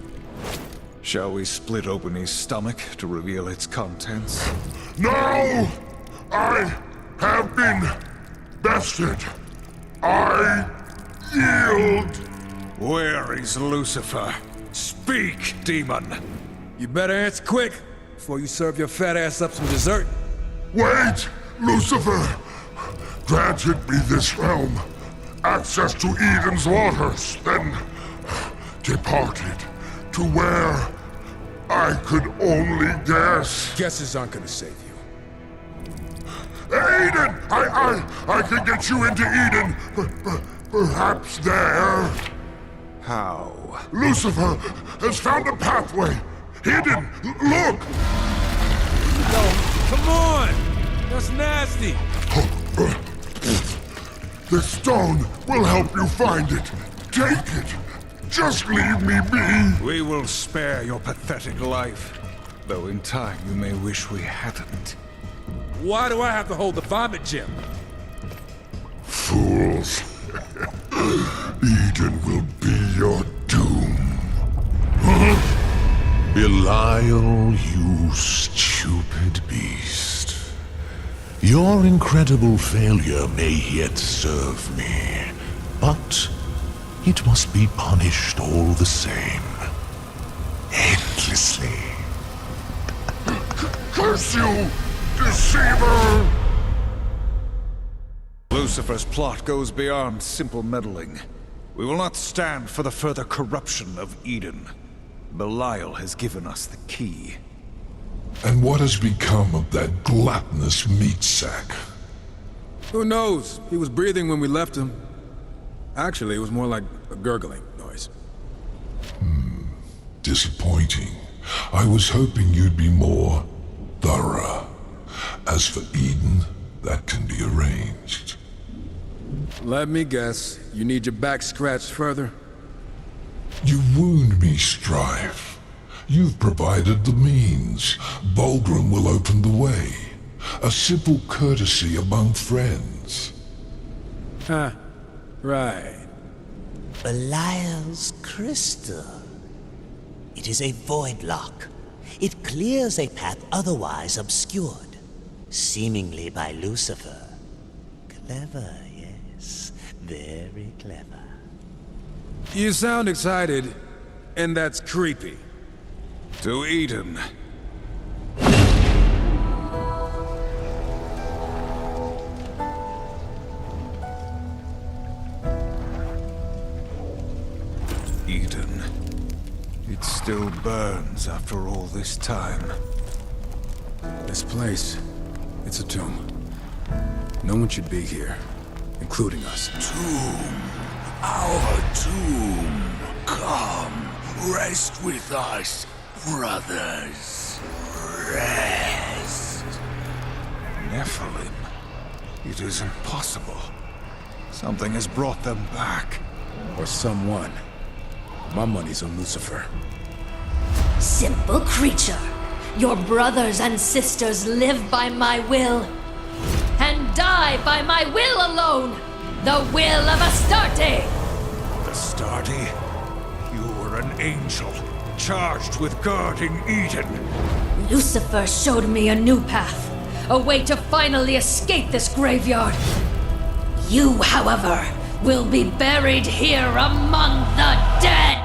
Shall we split open his stomach to reveal its contents? No! I have been bested. I yield. Where is Lucifer? Speak, demon! You better answer quick before you serve your fat ass up some dessert. Wait! Lucifer granted me this realm, access to Eden's waters, then departed to where I could only guess. Guesses aren't gonna save you. Eden! I can get you into Eden. Perhaps there. How? Lucifer has found a pathway. Hidden. Look! No, come on! That's nasty! The stone will help you find it. Take it. Just leave me be. We will spare your pathetic life. Though in time you may wish we hadn't. Why do I have to hold the vomit gem? Fools. Eden will be your doom. Belial, you stupid beast. Your incredible failure may yet serve me, but it must be punished all the same. Endlessly. Curse you, deceiver! Lucifer's plot goes beyond simple meddling. We will not stand for the further corruption of Eden. Belial has given us the key. And what has become of that gluttonous meat sack? Who knows? He was breathing when we left him. Actually, it was more like a gurgling noise. Disappointing. I was hoping you'd be more thorough. As for Eden, that can be arranged. Let me guess. You need your back scratched further? You wound me, Strife. You've provided the means. Vulgrim will open the way. A simple courtesy among friends. Huh. Right. Belial's crystal. It is a void lock. It clears a path otherwise obscured, seemingly by Lucifer. Clever, yes. Very clever. You sound excited, and that's creepy. To Eden. Eden. It still burns after all this time. This place, it's a tomb. No one should be here, including us. Tomb. Our tomb. Come, rest with us, brothers. Rest. Nephilim. It is impossible. Something has brought them back. Or someone. My money's on Lucifer. Simple creature. Your brothers and sisters live by my will, and die by my will alone. The will of Astarte! Astarte? You were an angel, charged with guarding Eden. Lucifer showed me a new path, a way to finally escape this graveyard. You, however, will be buried here among the dead!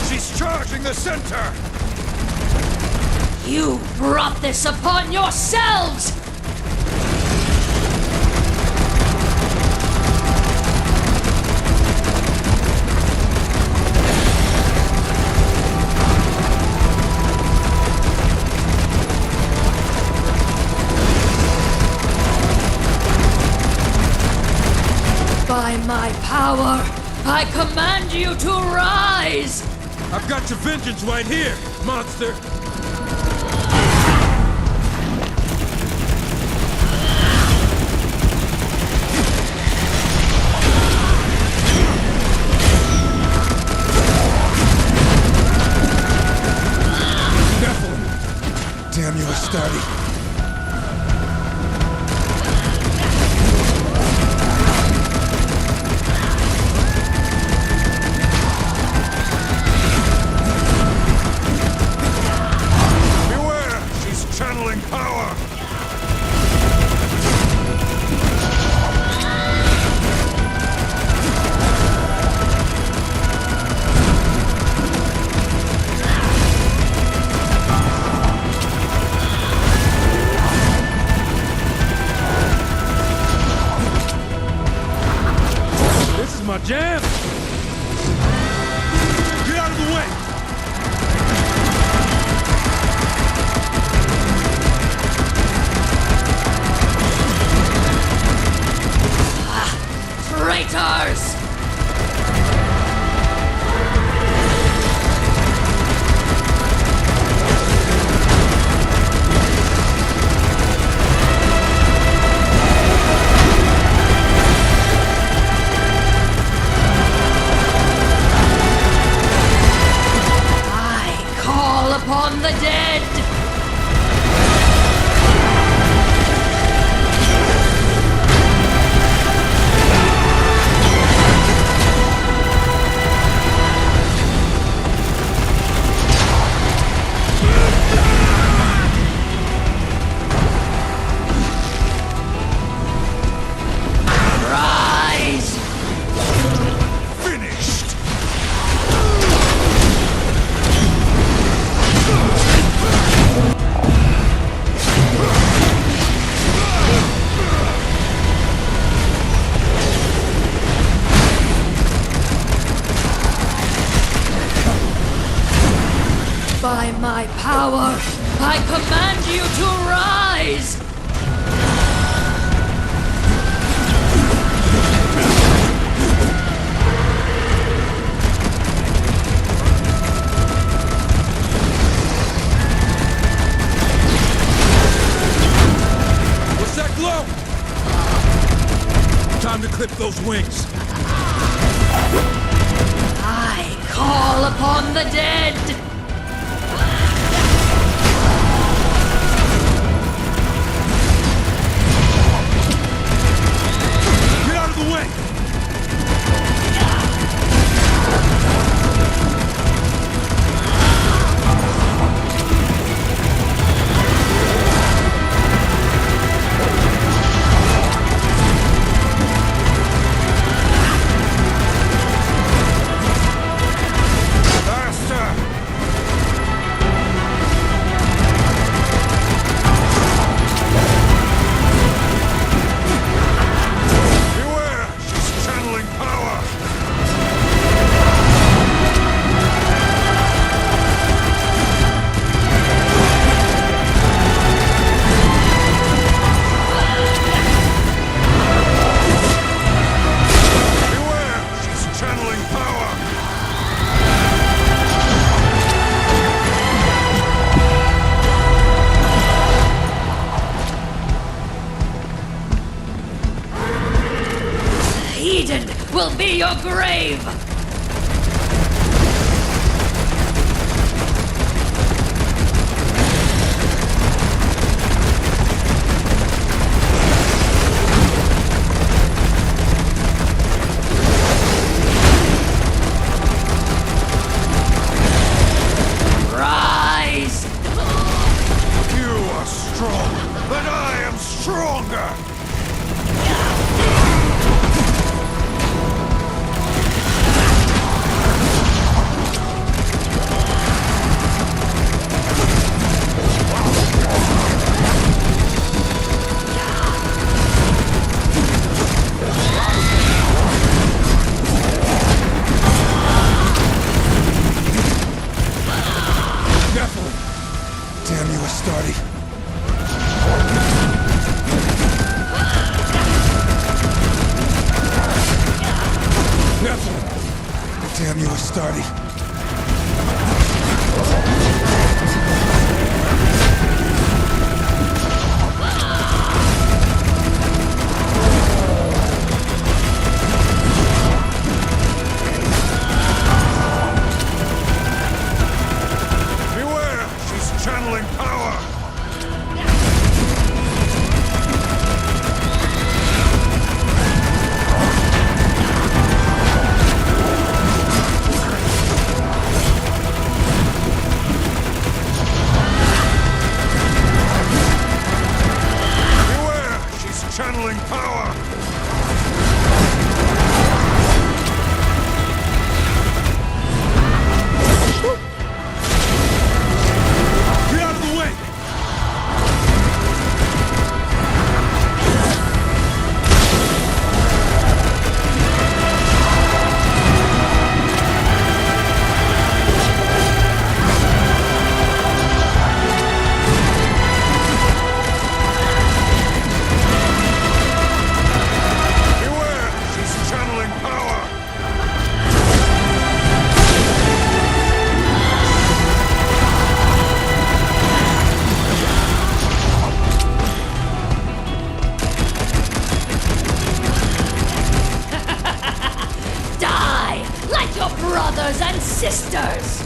She's charging the center! You brought this upon yourselves! By my power, I command you to rise! I've got your vengeance right here, monster! Nephilim! Damn you, Astarte! Traitors! I call upon the dead! Rise! Finished! By my power, I command you to rise! What's that glow? Time to clip those wings. I call upon the dead! Get out of the way! Beware! She's channeling power! Beware! She's channeling power! Eden will be your grave! Rise! You are strong, but I am stronger! Nephilim! Damn you, Astarte. Nephilim! Damn you, Astarte. Beware! She's channeling power! your brothers and sisters!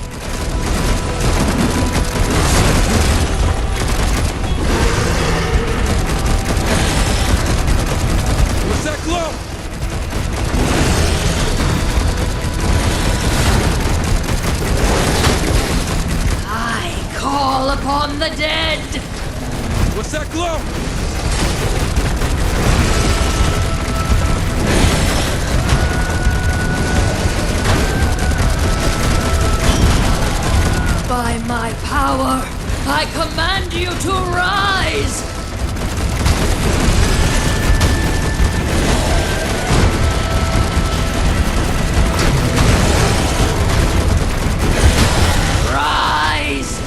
What's that glow? I call upon the dead! What's that glow? By my power, I command you to rise! Rise!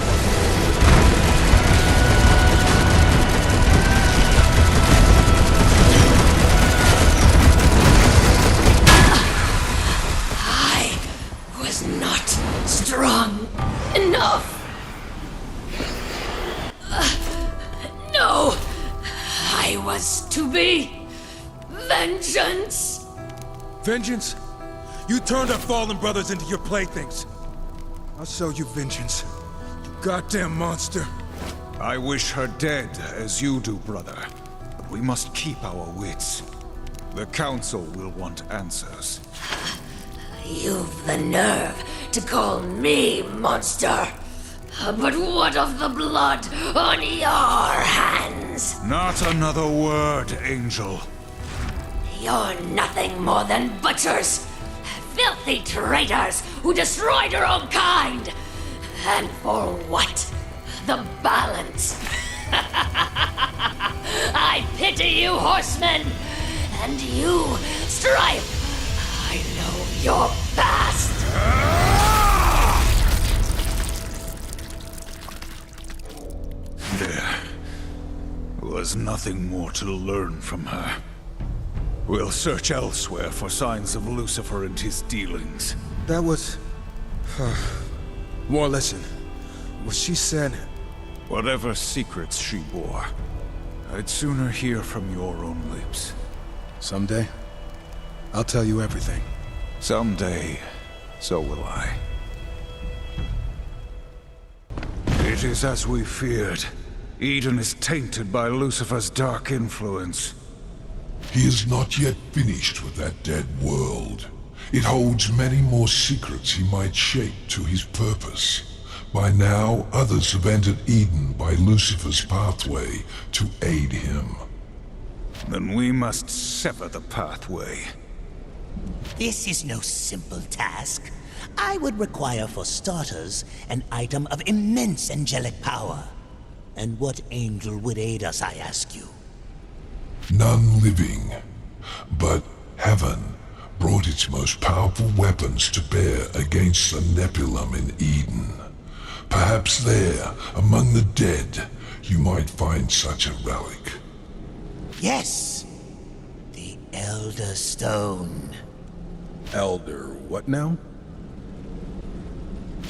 I was not strong enough. No, I was to be vengeance. Vengeance? You turned our fallen brothers into your playthings. I'll show you vengeance. You goddamn monster. I wish her dead, as you do, brother. But we must keep our wits. The Council will want answers. You've the nerve to call me monster. But what of the blood on your hands? Not another word, Angel. You're nothing more than butchers. Filthy traitors who destroyed your own kind. And for what? The balance. I pity you, horsemen. And you, Strife. I know your past. There was nothing more to learn from her. We'll search elsewhere for signs of Lucifer and his dealings. That was... War, listen. What she said... Whatever secrets she bore, I'd sooner hear from your own lips. Someday, I'll tell you everything. Someday, so will I. It is as we feared. Eden is tainted by Lucifer's dark influence. He is not yet finished with that dead world. It holds many more secrets he might shape to his purpose. By now, others have entered Eden by Lucifer's pathway to aid him. Then we must sever the pathway. This is no simple task. I would require, for starters, an item of immense angelic power. And what angel would aid us, I ask you? None living. But heaven brought its most powerful weapons to bear against the Nephilim in Eden. Perhaps there, among the dead, you might find such a relic. Yes! The Elder Stone. Elder what now?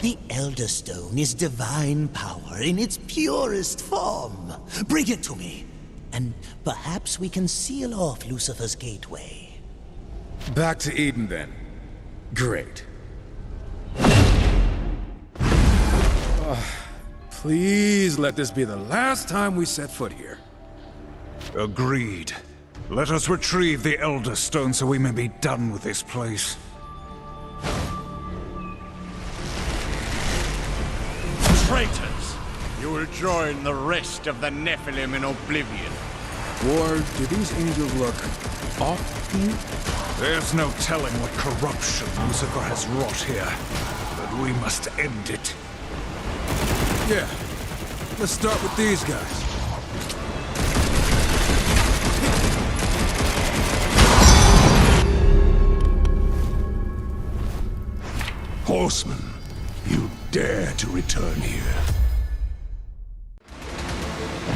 The Elder Stone is divine power in its purest form. Bring it to me, and perhaps we can seal off Lucifer's gateway. Back to Eden, then. Great. Please let this be the last time we set foot here. Agreed. Let us retrieve the Elder Stone so we may be done with this place. Traitors! You will join the rest of the Nephilim in oblivion. Or do these angels look off to you? There's no telling what corruption Lucifer has wrought here, but we must end it. Yeah. Let's start with these guys. Horseman, you dare to return here?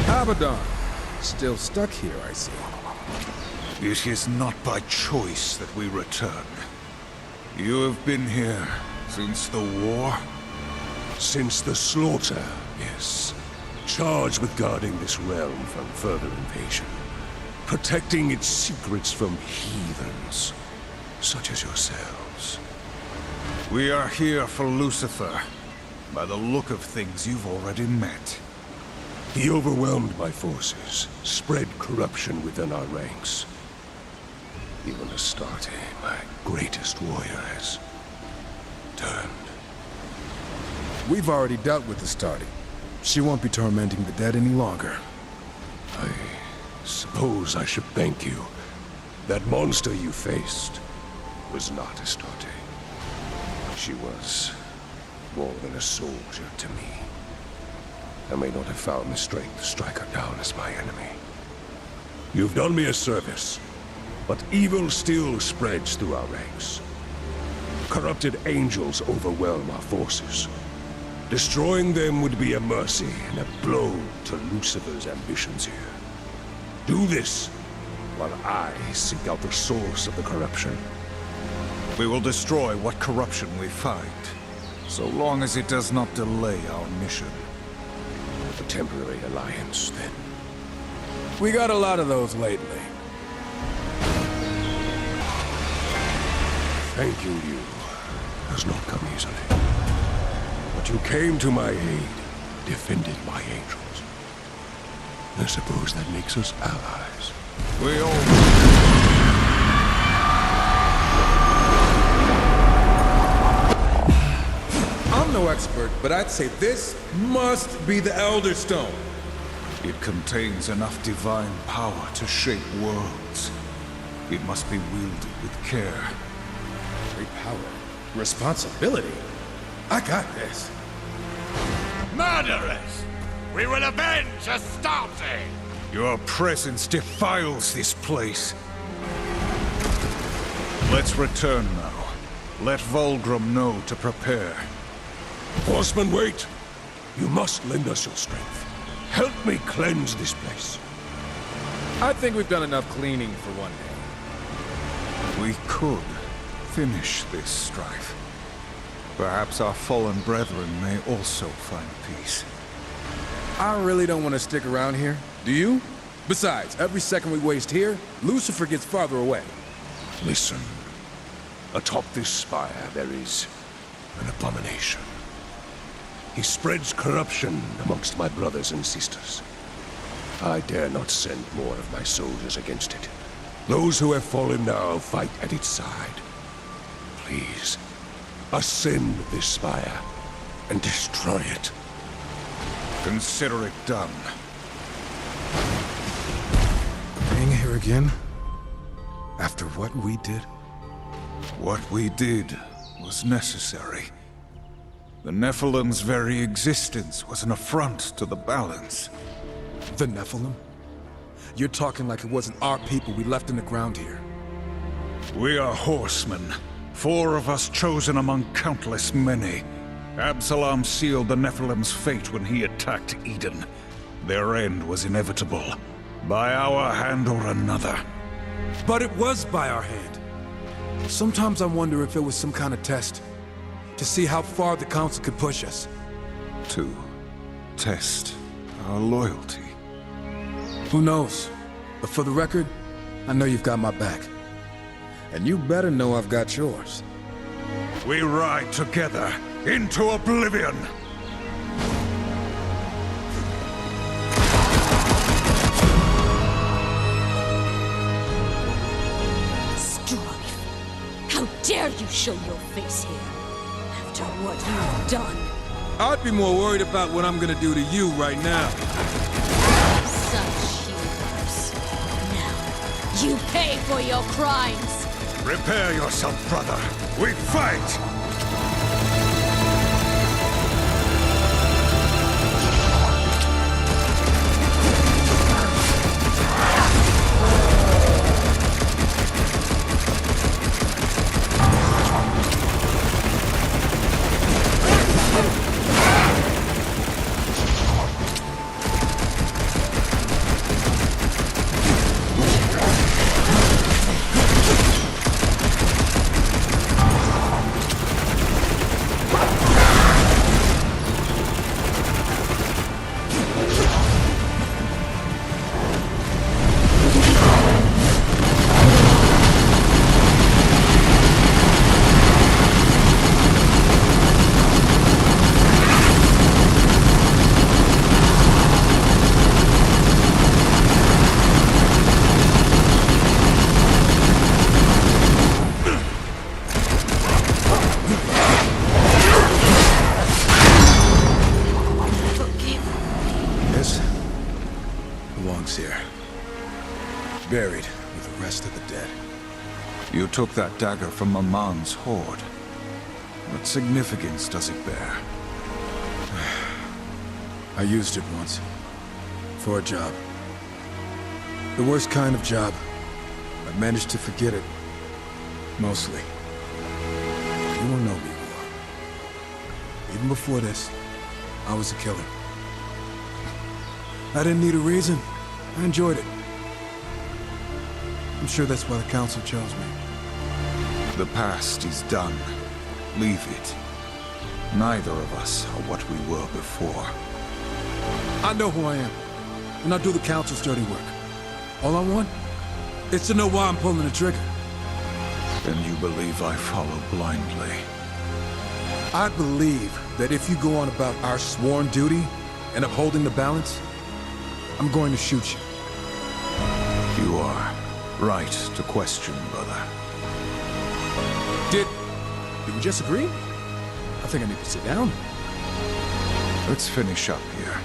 Abaddon. Still stuck here, I see. It is not by choice that we return. You have been here since the war? Since the slaughter, yes. Charged with guarding this realm from further invasion. Protecting its secrets from heathens, such as yourselves. We are here for Lucifer. By the look of things, you've already met. He overwhelmed my forces, spread corruption within our ranks. Even Astarte, my greatest warrior, has turned. We've already dealt with Astarte. She won't be tormenting the dead any longer. I suppose I should thank you. That monster you faced was not Astarte. She was more than a soldier to me. I may not have found the strength to strike her down as my enemy. You've done me a service, but evil still spreads through our ranks. Corrupted angels overwhelm our forces. Destroying them would be a mercy and a blow to Lucifer's ambitions here. Do this, while I seek out the source of the corruption. We will destroy what corruption we find, so long as it does not delay our mission. A temporary alliance, then. We got a lot of those lately. Thanking you has not come easily. But you came to my aid, defended my angels. I suppose that makes us allies. We all... I'm no expert, but I'd say this must be the Elder Stone. It contains enough divine power to shape worlds. It must be wielded with care. Great power. Responsibility. I got this. Murderers! We will avenge Astarte! Your presence defiles this place. Let's return now. Let Vulgrim know to prepare. Horseman, wait! You must lend us your strength. Help me cleanse this place. I think we've done enough cleaning for one day. We could finish this strife. Perhaps our fallen brethren may also find peace. I really don't want to stick around here. Do you? Besides, every second we waste here, Lucifer gets farther away. Listen. Atop this spire there is an abomination. He spreads corruption amongst my brothers and sisters. I dare not send more of my soldiers against it. Those who have fallen now fight at its side. Please, ascend this spire and destroy it. Consider it done. Being here again? After what we did? What we did was necessary. The Nephilim's very existence was an affront to the balance. The Nephilim? You're talking like it wasn't our people we left in the ground here. We are horsemen. 4 of us chosen among countless many. Absalom sealed the Nephilim's fate when he attacked Eden. Their end was inevitable. By our hand or another. But it was by our hand. Sometimes I wonder if it was some kind of test. To see how far the Council could push us. To test our loyalty. Who knows? But for the record, I know you've got my back. And you better know I've got yours. We ride together into oblivion! Strife! How dare you show your face here? After what you've done. I'd be more worried about what I'm gonna do to you right now. Such heroes. Now, you pay for your crimes! Prepare yourself, brother. We fight! buried with the rest of the dead. You took that dagger from Maman's hoard. What significance does it bear? I used it once. For a job. The worst kind of job. I managed to forget it. Mostly. You don't know me more. Even before this, I was a killer. I didn't need a reason. I enjoyed it. I'm sure that's why the Council chose me. The past is done. Leave it. Neither of us are what we were before. I know who I am, and I'll do the Council's dirty work. All I want is to know why I'm pulling the trigger. Then you believe I follow blindly. I believe that if you go on about our sworn duty and upholding the balance, I'm going to shoot you. You are right to question, brother. Did we just agree? I think I need to sit down. Let's finish up here.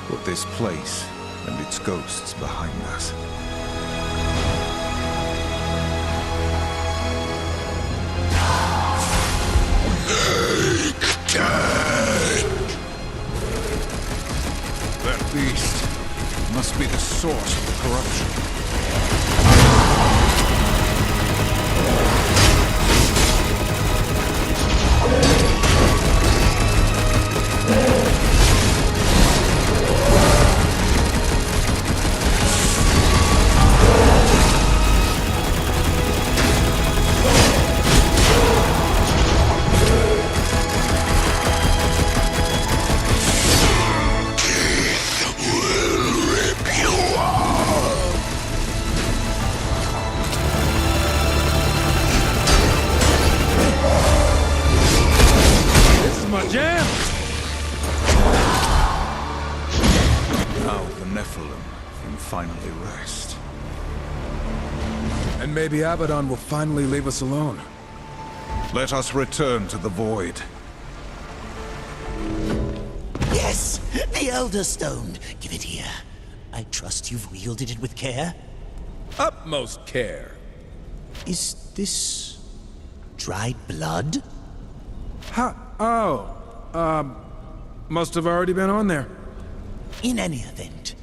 Put this place and its ghosts behind us. That beast must be the source of the corruption. And maybe Abaddon will finally leave us alone. Let us return to the Void. Yes! The Elder Stone! Give it here. I trust you've wielded it with care. Utmost care. Is this... dried blood? Must have already been on there. In any event,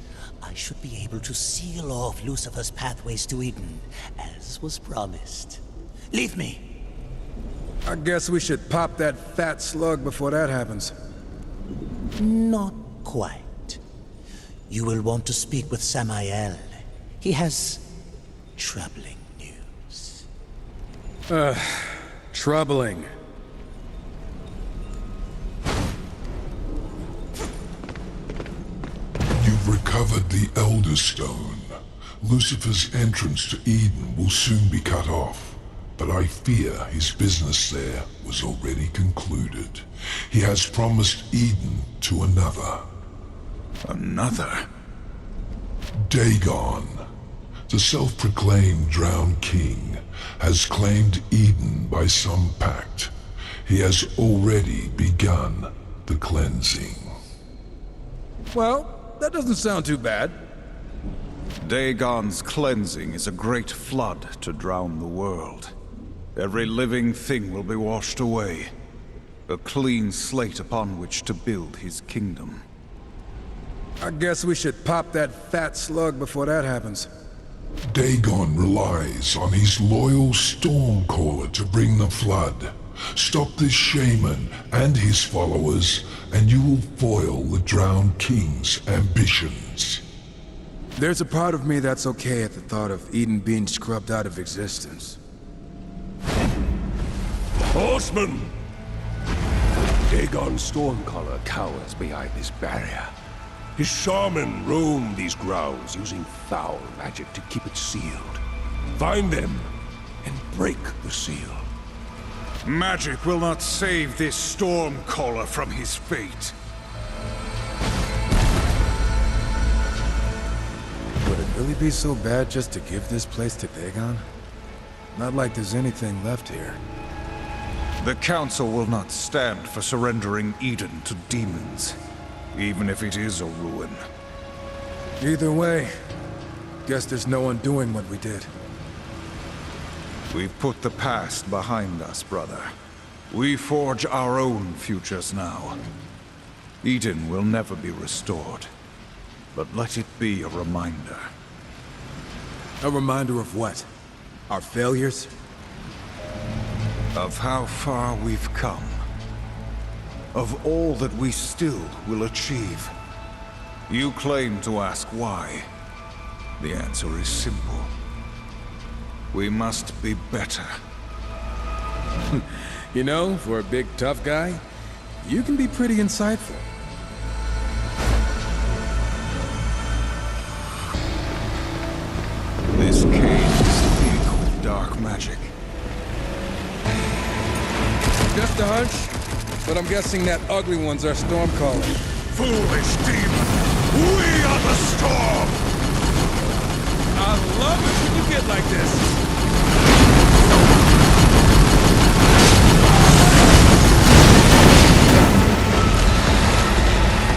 I should be able to seal off Lucifer's pathways to Eden, as was promised. Leave me. I guess we should pop that fat slug before that happens. Not quite. You will want to speak with Samael. He has troubling news. Troubling. You've recovered the Elder Stone. Lucifer's entrance to Eden will soon be cut off, but I fear his business there was already concluded. He has promised Eden to another. Another? Dagon, the self-proclaimed drowned king, has claimed Eden by some pact. He has already begun the cleansing. Well, that doesn't sound too bad. Dagon's cleansing is a great flood to drown the world. Every living thing will be washed away. A clean slate upon which to build his kingdom. I guess we should pop that fat slug before that happens. Dagon relies on his loyal Stormcaller to bring the flood. Stop this shaman and his followers, and you will foil the drowned king's ambitions. There's a part of me that's okay at the thought of Eden being scrubbed out of existence. Horseman! Dagon's Stormcaller cowers behind this barrier. His shaman roam these grounds using foul magic to keep it sealed. Find them and break the seal. Magic will not save this Stormcaller from his fate. Would it really be so bad just to give this place to Dagon? Not like there's anything left here. The Council will not stand for surrendering Eden to demons, even if it is a ruin. Either way, Guess there's no undoing what we did. We've put the past behind us, brother. We forge our own futures now. Eden will never be restored, but let it be a reminder. A reminder of what? Our failures? Of how far we've come. Of all that we still will achieve. You claim to ask why. The answer is simple. We must be better. You know, for a big tough guy, you can be pretty insightful. This cave is thick with dark magic. Just a hunch, but I'm guessing that ugly one's our Stormcaller. Foolish demon! We are the storm! I love it when you get like this.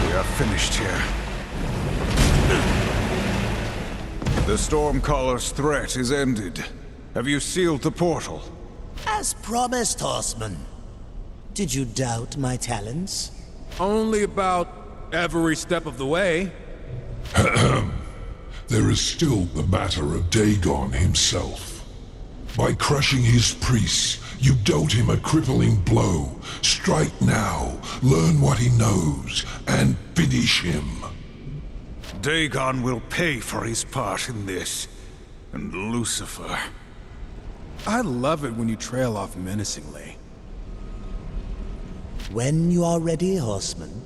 We are finished here. The Stormcaller's threat is ended. Have you sealed the portal? As promised, Horseman. Did you doubt my talents? Only about every step of the way. There is still the matter of Dagon himself. By crushing his priests, you dealt him a crippling blow. Strike now, learn what he knows, and finish him. Dagon will pay for his part in this. And Lucifer. I love it when you trail off menacingly. When you are ready, Horseman.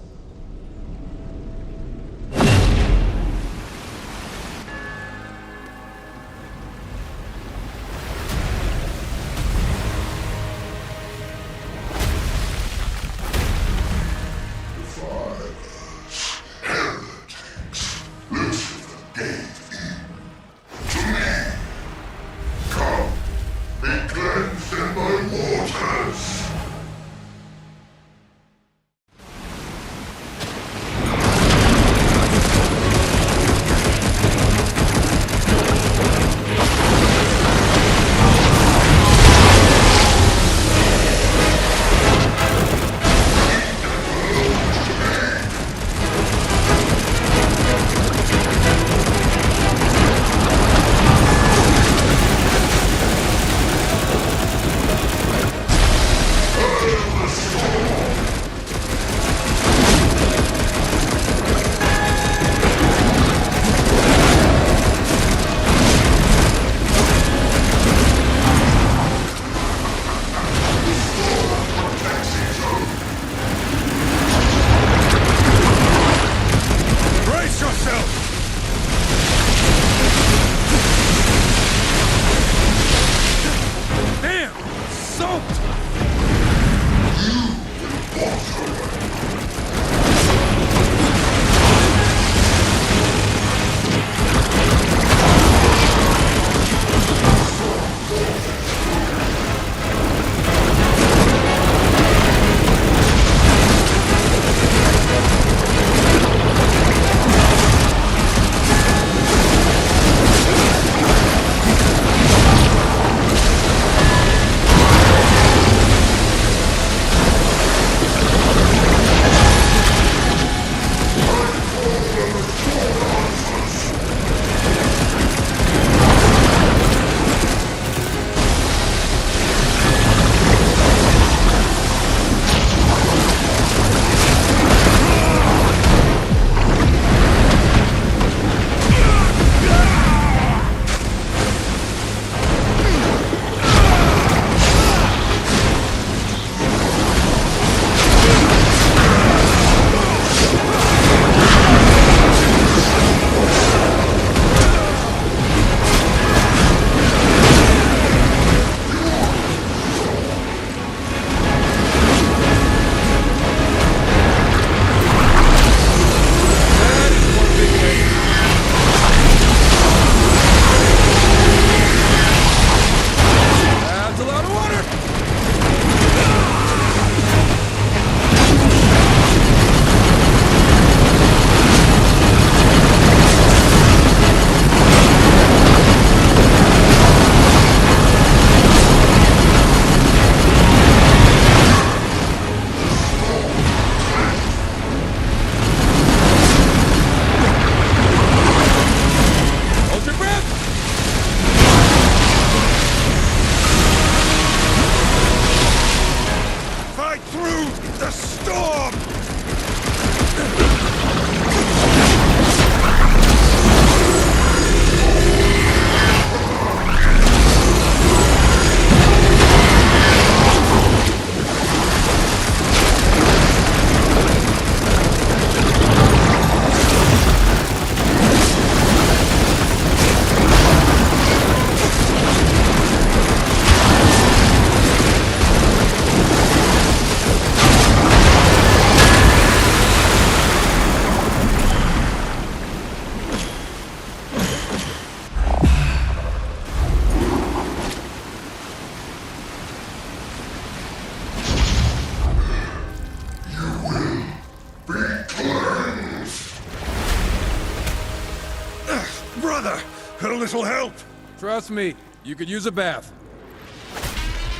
little help? Trust me, you could use a bath.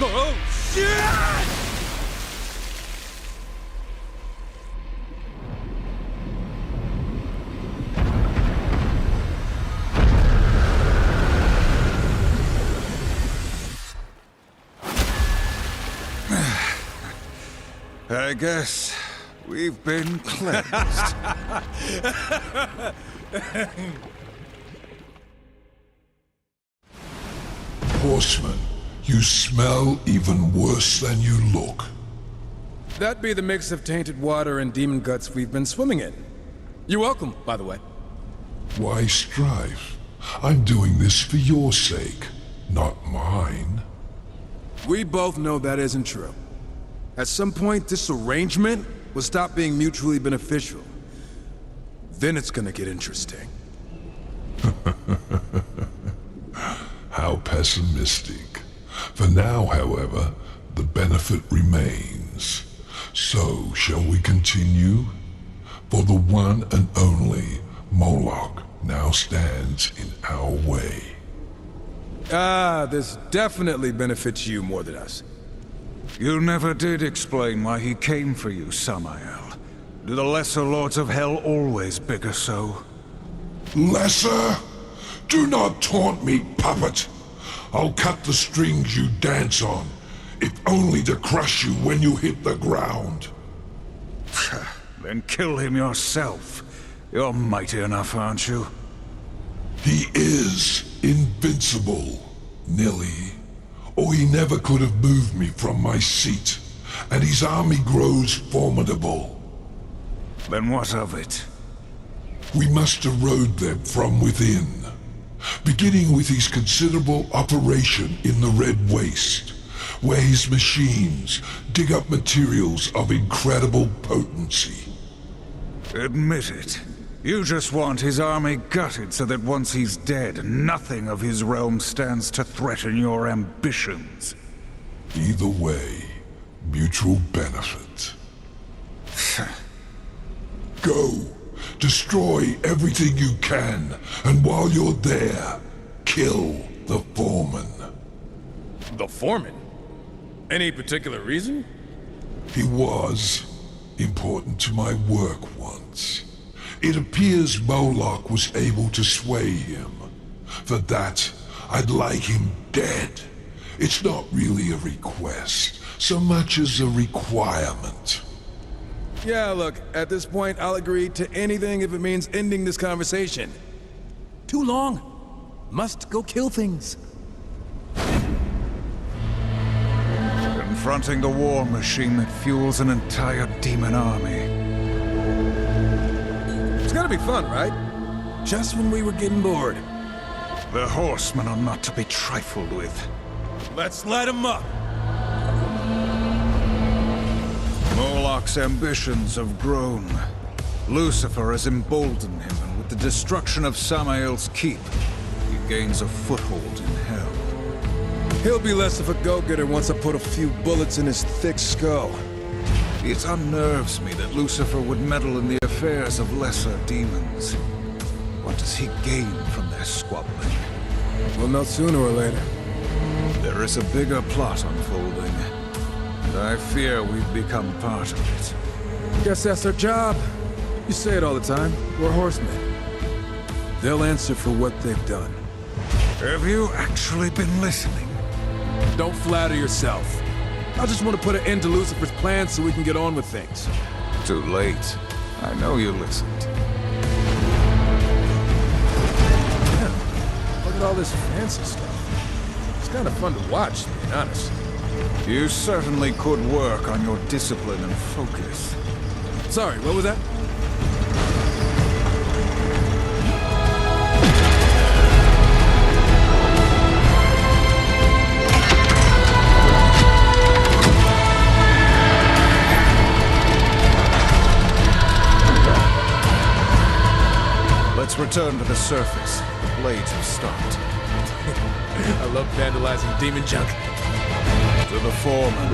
Oh, shit! I guess we've been cleansed. Horseman, you smell even worse than you look. That'd be the mix of tainted water and demon guts we've been swimming in. You're welcome, by the way. Why strife? I'm doing this for your sake, not mine. We both know that isn't true. At some point, this arrangement will stop being mutually beneficial. Then it's gonna get interesting. How pessimistic. For now, however, the benefit remains. So, shall we continue? For the one and only Moloch now stands in our way. This definitely benefits you more than us. You never did explain why he came for you, Samael. Do the lesser lords of hell always bigger so? Lesser? Do not taunt me, puppet. I'll cut the strings you dance on, if only to crush you when you hit the ground. Then kill him yourself. You're mighty enough, aren't you? He is invincible, Nilly. Or he never could have moved me from my seat, and his army grows formidable. Then what of it? We must erode them from within, beginning with his considerable operation in the Red Waste, where his machines dig up materials of incredible potency. Admit it. You just want his army gutted so that once he's dead, nothing of his realm stands to threaten your ambitions. Either way, mutual benefit. Go. Destroy everything you can, and while you're there, kill the foreman. The foreman? Any particular reason? He was important to my work once. It appears Moloch was able to sway him. For that, I'd like him dead. It's not really a request, so much as a requirement. Yeah, look, at this point, I'll agree to anything if it means ending this conversation. Too long. Must go kill things. Confronting the war machine that fuels an entire demon army. It's gonna be fun, right? Just when we were getting bored. The horsemen are not to be trifled with. Let's light 'em up! Moloch's ambitions have grown. Lucifer has emboldened him, and with the destruction of Samael's keep, he gains a foothold in hell. He'll be less of a go-getter once I put a few bullets in his thick skull. It unnerves me that Lucifer would meddle in the affairs of lesser demons. What does he gain from their squabbling? We'll know sooner or later. There is a bigger plot unfolding, and I fear we've become part of it. Guess that's our job. You say it all the time. We're horsemen. They'll answer for what they've done. Have you actually been listening? Don't flatter yourself. I just want to put an end to Lucifer's plans so we can get on with things. Too late. I know you listened. Man, look at all this fancy stuff. It's kind of fun to watch, to be honest. You certainly could work on your discipline and focus. Sorry, what was that? Let's return to the surface. The blades have stopped. I love vandalizing demon junk. To the foreman.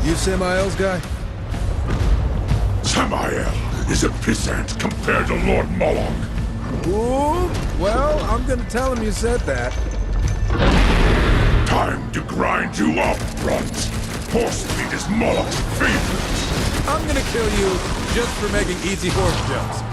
You Samael's guy? Samael, is a pissant compared to Lord Moloch. Ooh, well, I'm gonna tell him you said that. Time to grind you up, runt. Horse meat is Moloch's favorite. I'm gonna kill you just for making easy horse jokes.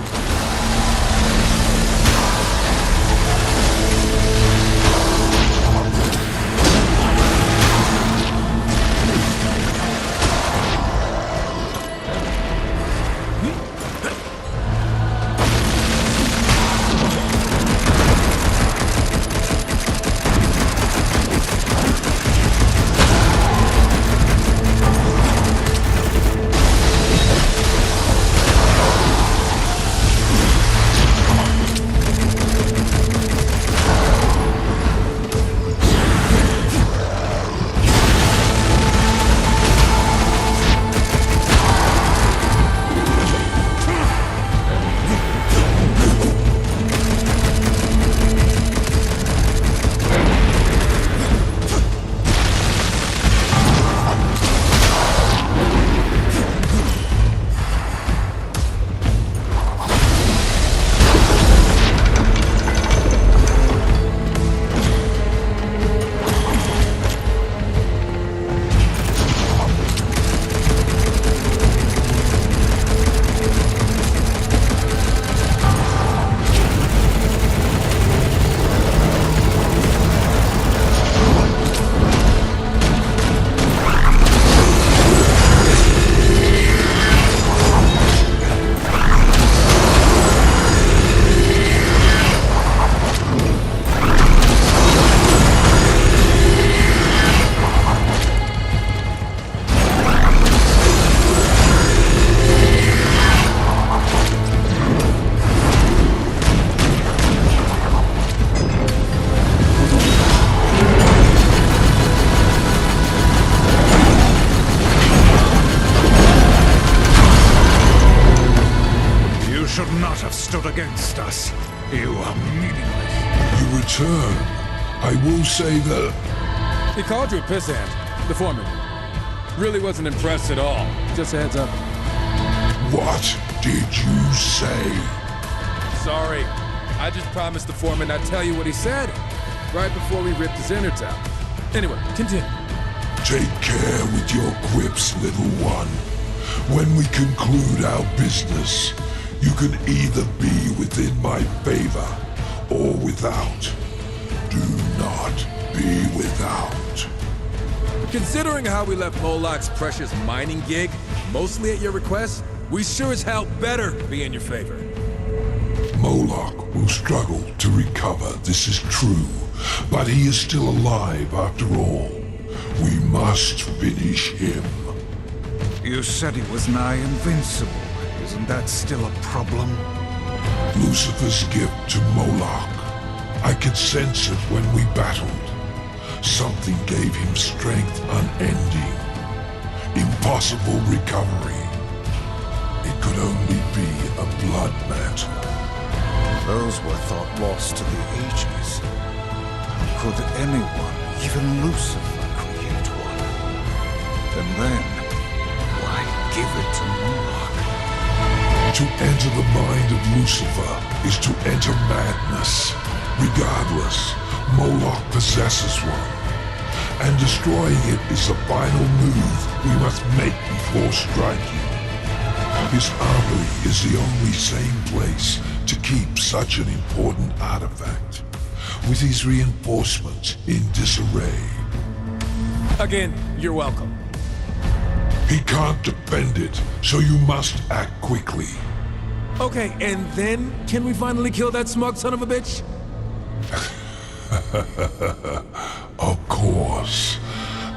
stood against us. You are meaningless. You return. I will say that... He called you a pissant, the foreman. Really wasn't impressed at all. Just a heads up. What did you say? Sorry. I just promised the foreman I'd tell you what he said right before we ripped his innards out. Anyway, continue. Take care with your quips, little one. When we conclude our business, you can either be within my favor or without. Do not be without. Considering how we left Moloch's precious mining gig, mostly at your request, we sure as hell better be in your favor. Moloch will struggle to recover, this is true, but he is still alive after all. We must finish him. You said he was nigh invincible. Isn't that still a problem? Lucifer's gift to Moloch. I could sense it when we battled. Something gave him strength unending. Impossible recovery. It could only be a blood matter. Those were thought lost to the ages. How could anyone, even Lucifer, create one? And then, why give it to Moloch? To enter the mind of Lucifer is to enter madness. Regardless, Moloch possesses one. And destroying it is the final move we must make before striking. His armory is the only sane place to keep such an important artifact, with his reinforcements in disarray. Again, you're welcome. He can't defend it, so you must act quickly. Okay, and then can we finally kill that smug son of a bitch? Of course.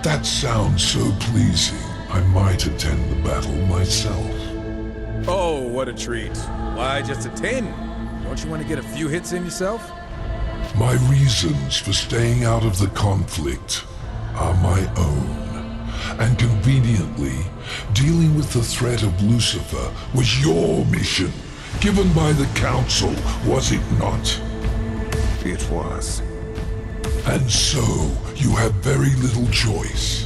That sounds so pleasing. I might attend the battle myself. Oh, what a treat. Why just a 10? Don't you want to get a few hits in yourself? My reasons for staying out of the conflict are my own. And conveniently, dealing with the threat of Lucifer was your mission, given by the Council, was it not? It was. And so, you have very little choice.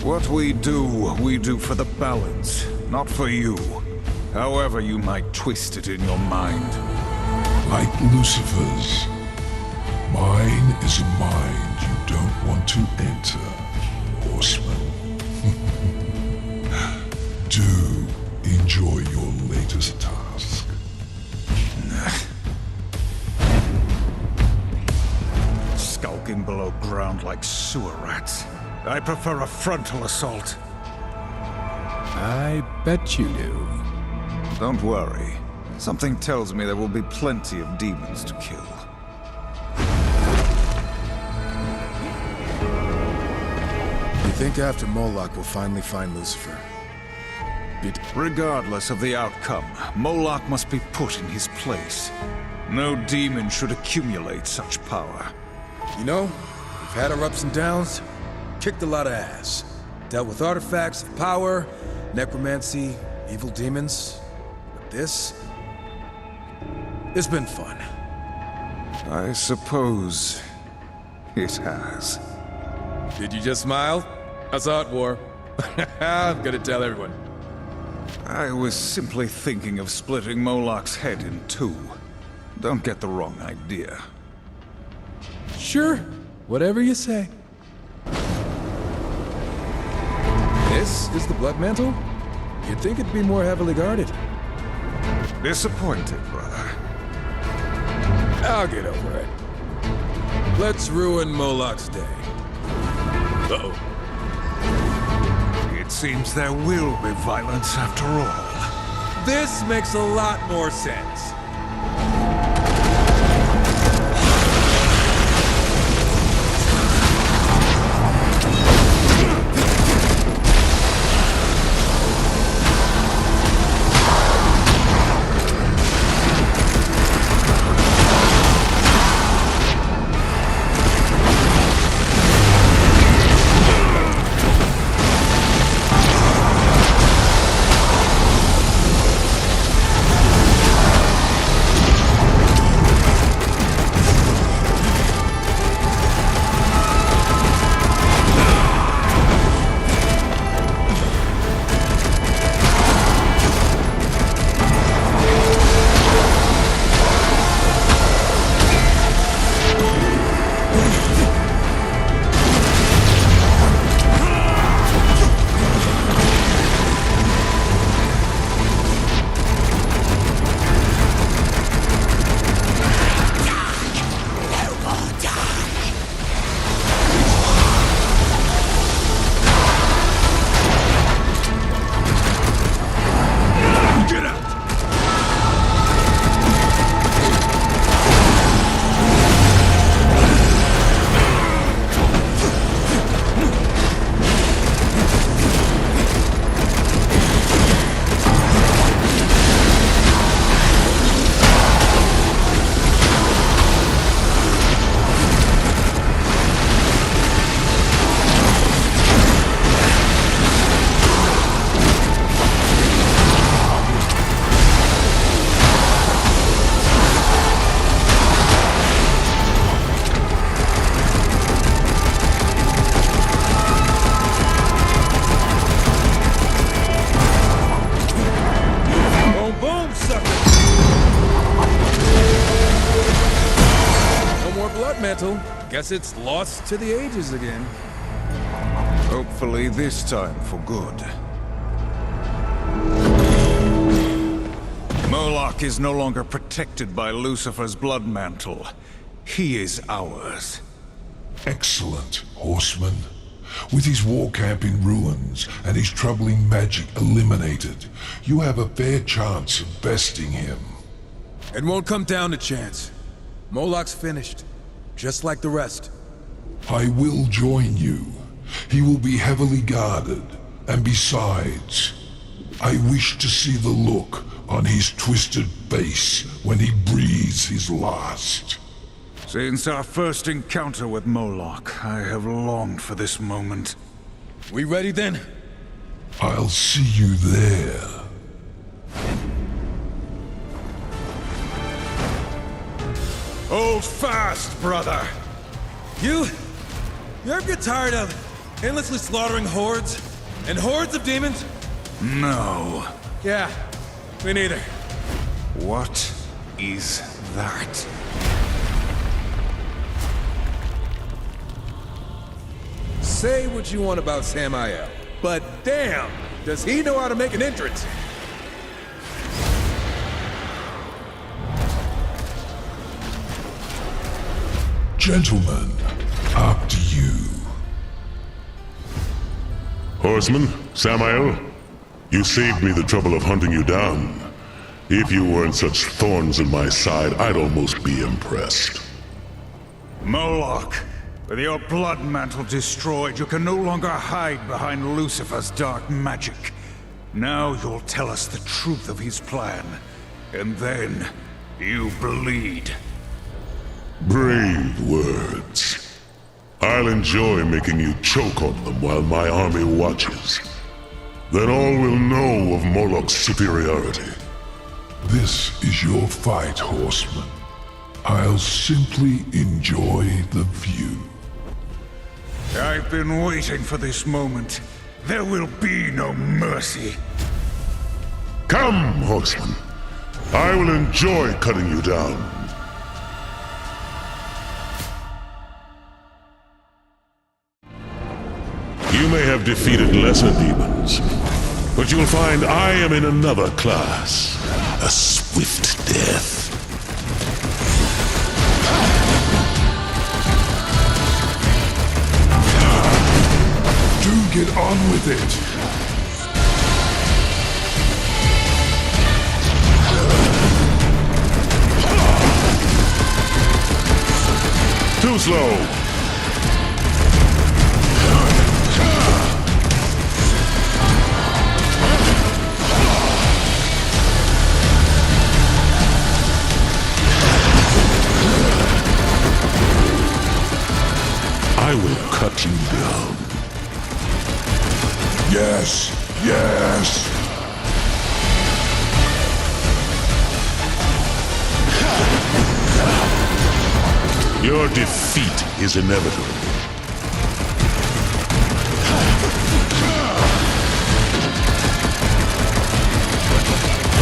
What we do for the balance, not for you. however you might twist it in your mind. Like Lucifer's. Mine is a mind you don't want to enter, Horseman. Do enjoy your latest task. Skulking below ground like sewer rats. I prefer a frontal assault. I bet you do. Don't worry. Something tells me there will be plenty of demons to kill. You think after Moloch we'll finally find Lucifer? Regardless of the outcome, Moloch must be put in his place. No demon should accumulate such power. You know, we've had our ups and downs, kicked a lot of ass, dealt with artifacts of power, necromancy, evil demons. But this... it's been fun. I suppose it has. Did you just smile? I saw it, War. I'm gonna tell everyone. I was simply thinking of splitting Moloch's head in two. Don't get the wrong idea. Sure, whatever you say. This is the Blood Mantle? You'd think it'd be more heavily guarded. Disappointed, brother. I'll get over it. Let's ruin Moloch's day. Uh-oh. It seems there will be violence after all. This makes a lot more sense. Guess it's lost to the ages again. Hopefully this time for good. Moloch is no longer protected by Lucifer's blood mantle. He is ours. Excellent, Horseman. With his war camp in ruins and his troubling magic eliminated, you have a fair chance of besting him. It won't come down to chance. Moloch's finished, just like the rest. I will join you. He will be heavily guarded, and besides, I wish to see the look on his twisted face when he breathes his last. Since our first encounter with Moloch, I have longed for this moment. We ready then? I'll see you there. Hold fast, brother! You ever get tired of endlessly slaughtering hordes? And hordes of demons? No. Yeah, Me neither. What is that? Say what you want about Samael, but damn, does he know how to make an entrance? Gentlemen, up to you. Horseman, Samael, you saved me the trouble of hunting you down. If you weren't such thorns in my side, I'd almost be impressed. Moloch, with your blood mantle destroyed, you can no longer hide behind Lucifer's dark magic. Now you'll tell us the truth of his plan, and then you bleed. Brave words. I'll enjoy making you choke on them while my army watches. Then all will know of Moloch's superiority. This is your fight, horseman. I'll simply enjoy the view. I've been waiting for this moment. There will be no mercy. Come, horseman. I will enjoy cutting you down. You may have defeated lesser demons, but you'll find I am in another class. A swift death. Do get on with it. Too slow. I will cut you down. Yes, yes. Your defeat is inevitable.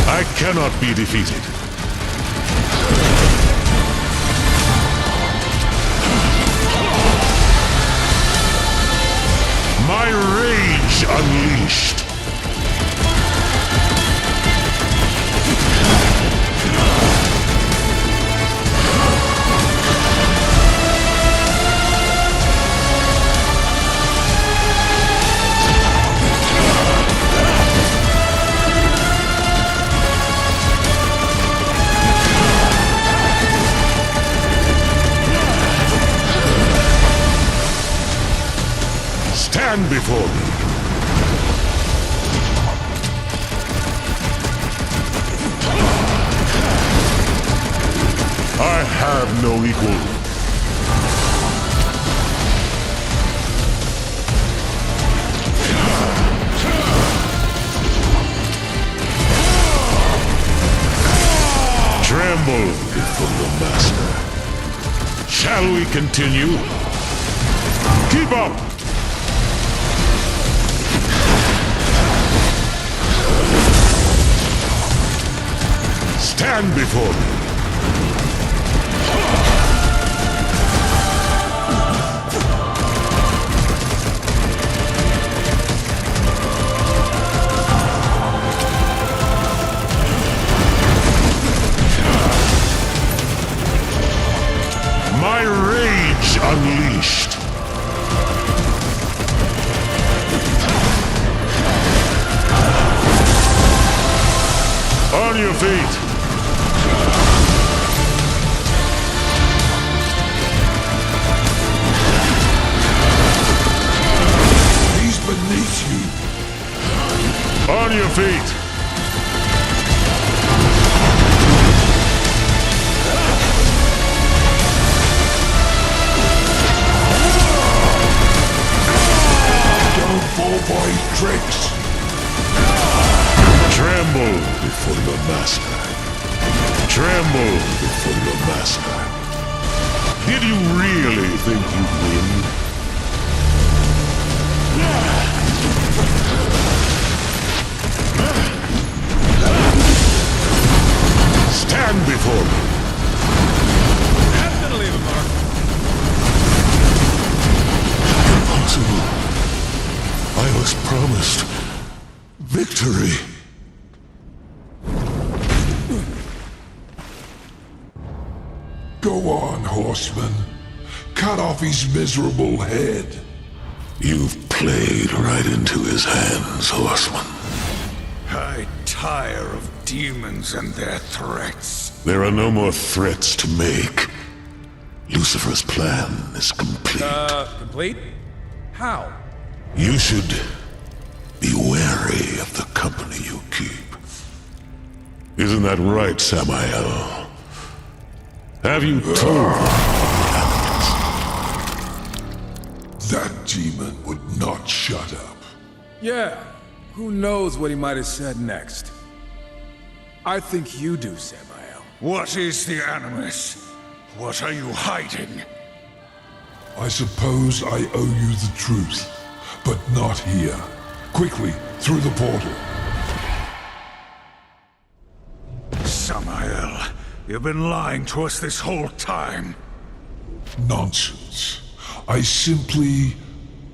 I cannot be defeated. My rage unleashed. Stand before me. I have no equal. Tremble before the master. Shall we continue? Keep up! Stand before me. My rage unleashed. On your feet. Beneath you. On your feet. Don't fall for his tricks. Tremble before your master. Tremble before your master. Did you really think you'd win? as promised. Victory! Go on, horseman. Cut off his miserable head. You've played right into his hands, horseman. I tire of demons and their threats. There are no more threats to make. Lucifer's plan is complete. Complete? How? You should be wary of the company you keep. Isn't that right, Samael? Have you told That demon would not shut up. Yeah. Who knows what he might have said next? I think you do, Samael. What is the Animus? What are you hiding? I suppose I owe you the truth, but not here. Quickly, through the portal. Samael, you've been lying to us this whole time. Nonsense. I simply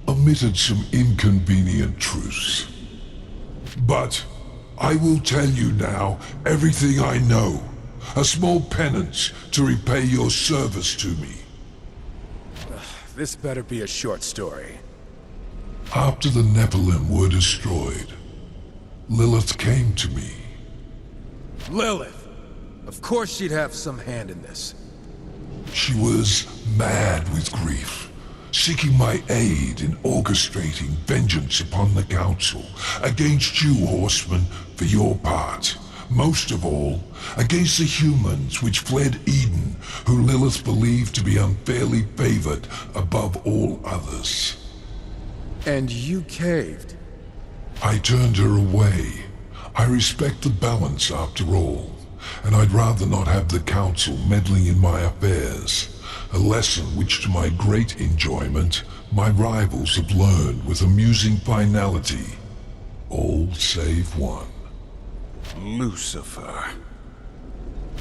omitted some inconvenient truths. But I will tell you now everything I know. A small penance to repay your service to me. This better be a short story. After the Nephilim were destroyed, Lilith came to me. Lilith! Of course she'd have some hand in this. She was mad with grief, seeking my aid in orchestrating vengeance upon the Council, against you, horsemen, for your part. Most of all, against the humans which fled Eden, who Lilith believed to be unfairly favored above all others. And you caved? I turned her away. I respect the balance after all, and I'd rather not have the Council meddling in my affairs. A lesson which, to my great enjoyment, my rivals have learned with amusing finality. All save one. Lucifer.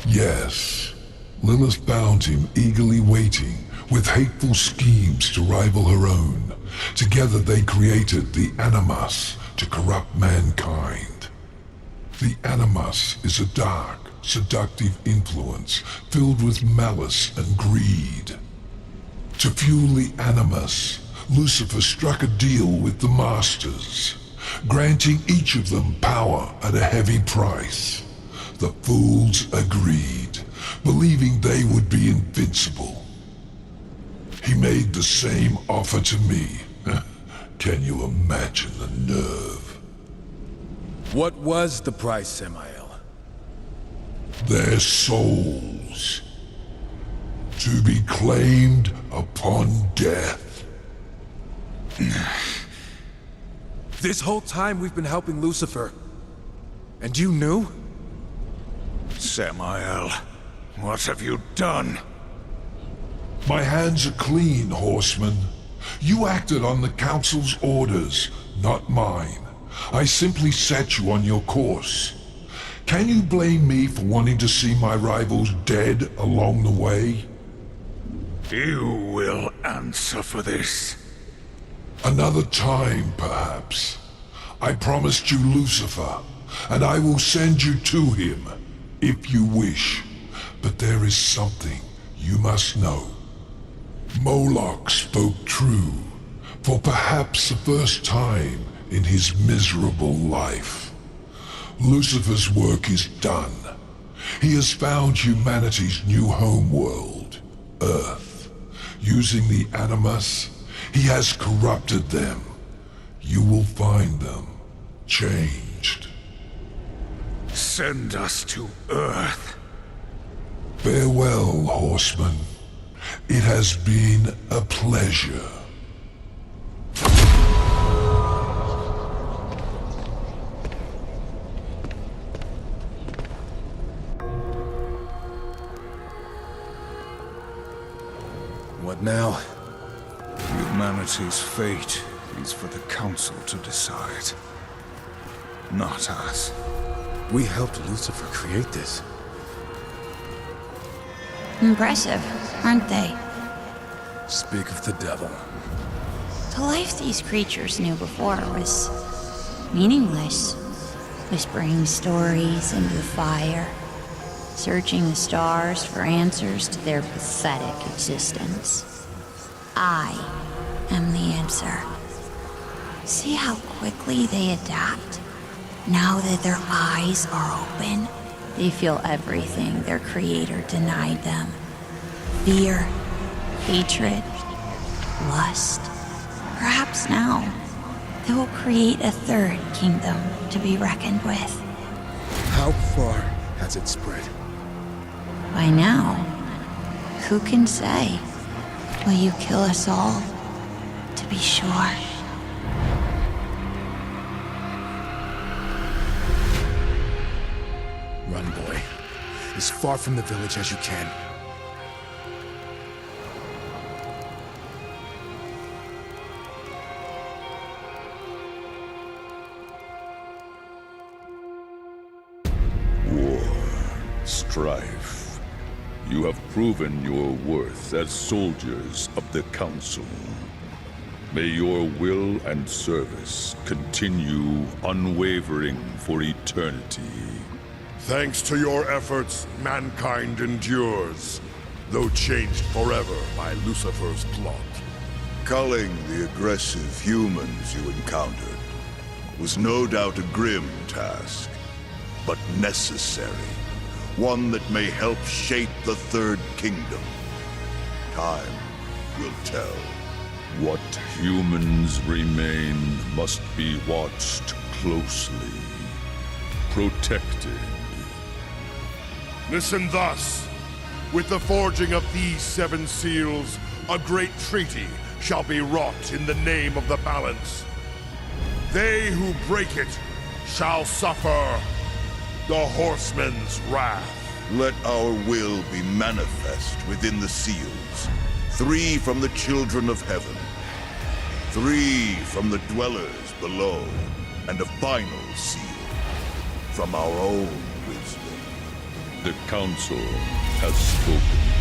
Yes. Lilith found him eagerly waiting, with hateful schemes to rival her own. Together they created the Animus to corrupt mankind. The Animus is a dark, seductive influence filled with malice and greed. To fuel the Animus, Lucifer struck a deal with the Masters, granting each of them power at a heavy price. The fools agreed, believing they would be invincible. He made the same offer to me. Can you imagine the nerve? What was the price, Samael? Their souls, to be claimed upon death. This whole time we've been helping Lucifer. And you knew? Samael, what have you done? My hands are clean, horseman. You acted on the Council's orders, not mine. I simply set you on your course. Can you blame me for wanting to see my rivals dead along the way? You will answer for this. Another time, perhaps. I promised you Lucifer, and I will send you to him, if you wish. But there is something you must know. Moloch spoke true, for perhaps the first time in his miserable life. Lucifer's work is done. He has found humanity's new homeworld, Earth. Using the Animus, he has corrupted them. You will find them changed. Send us to Earth. Farewell, horseman. It has been a pleasure. What now? Humanity's fate is for the Council to decide. Not us. We helped Lucifer create this. Impressive, aren't they? Speak of the devil. The The life these creatures knew before was meaningless. Whispering stories into the fire, searching the stars for answers to their pathetic existence. I am the answer. See how quickly they adapt? Now that their eyes are open, they feel everything their creator denied them. Fear, hatred, lust. Perhaps now, they will create a third kingdom to be reckoned with. How far has it spread? By now, who can say? Will you kill us all? To be sure. Run, boy. As far from the village as you can. Strife. You have proven your worth as soldiers of the Council. May your will and service continue unwavering for eternity. Thanks to your efforts, mankind endures, though changed forever by Lucifer's plot. Culling the aggressive humans you encountered was no doubt a grim task, but necessary. One that may help shape the Third Kingdom. Time will tell. What humans remain must be watched closely, protected. Listen thus. With the forging of these 7 seals, a great treaty shall be wrought in the name of the Balance. They who break it shall suffer the Horseman's wrath. Let our will be manifest within the seals. 3 from the children of heaven, 3 from the dwellers below, and a final seal from our own wisdom. The Council has spoken.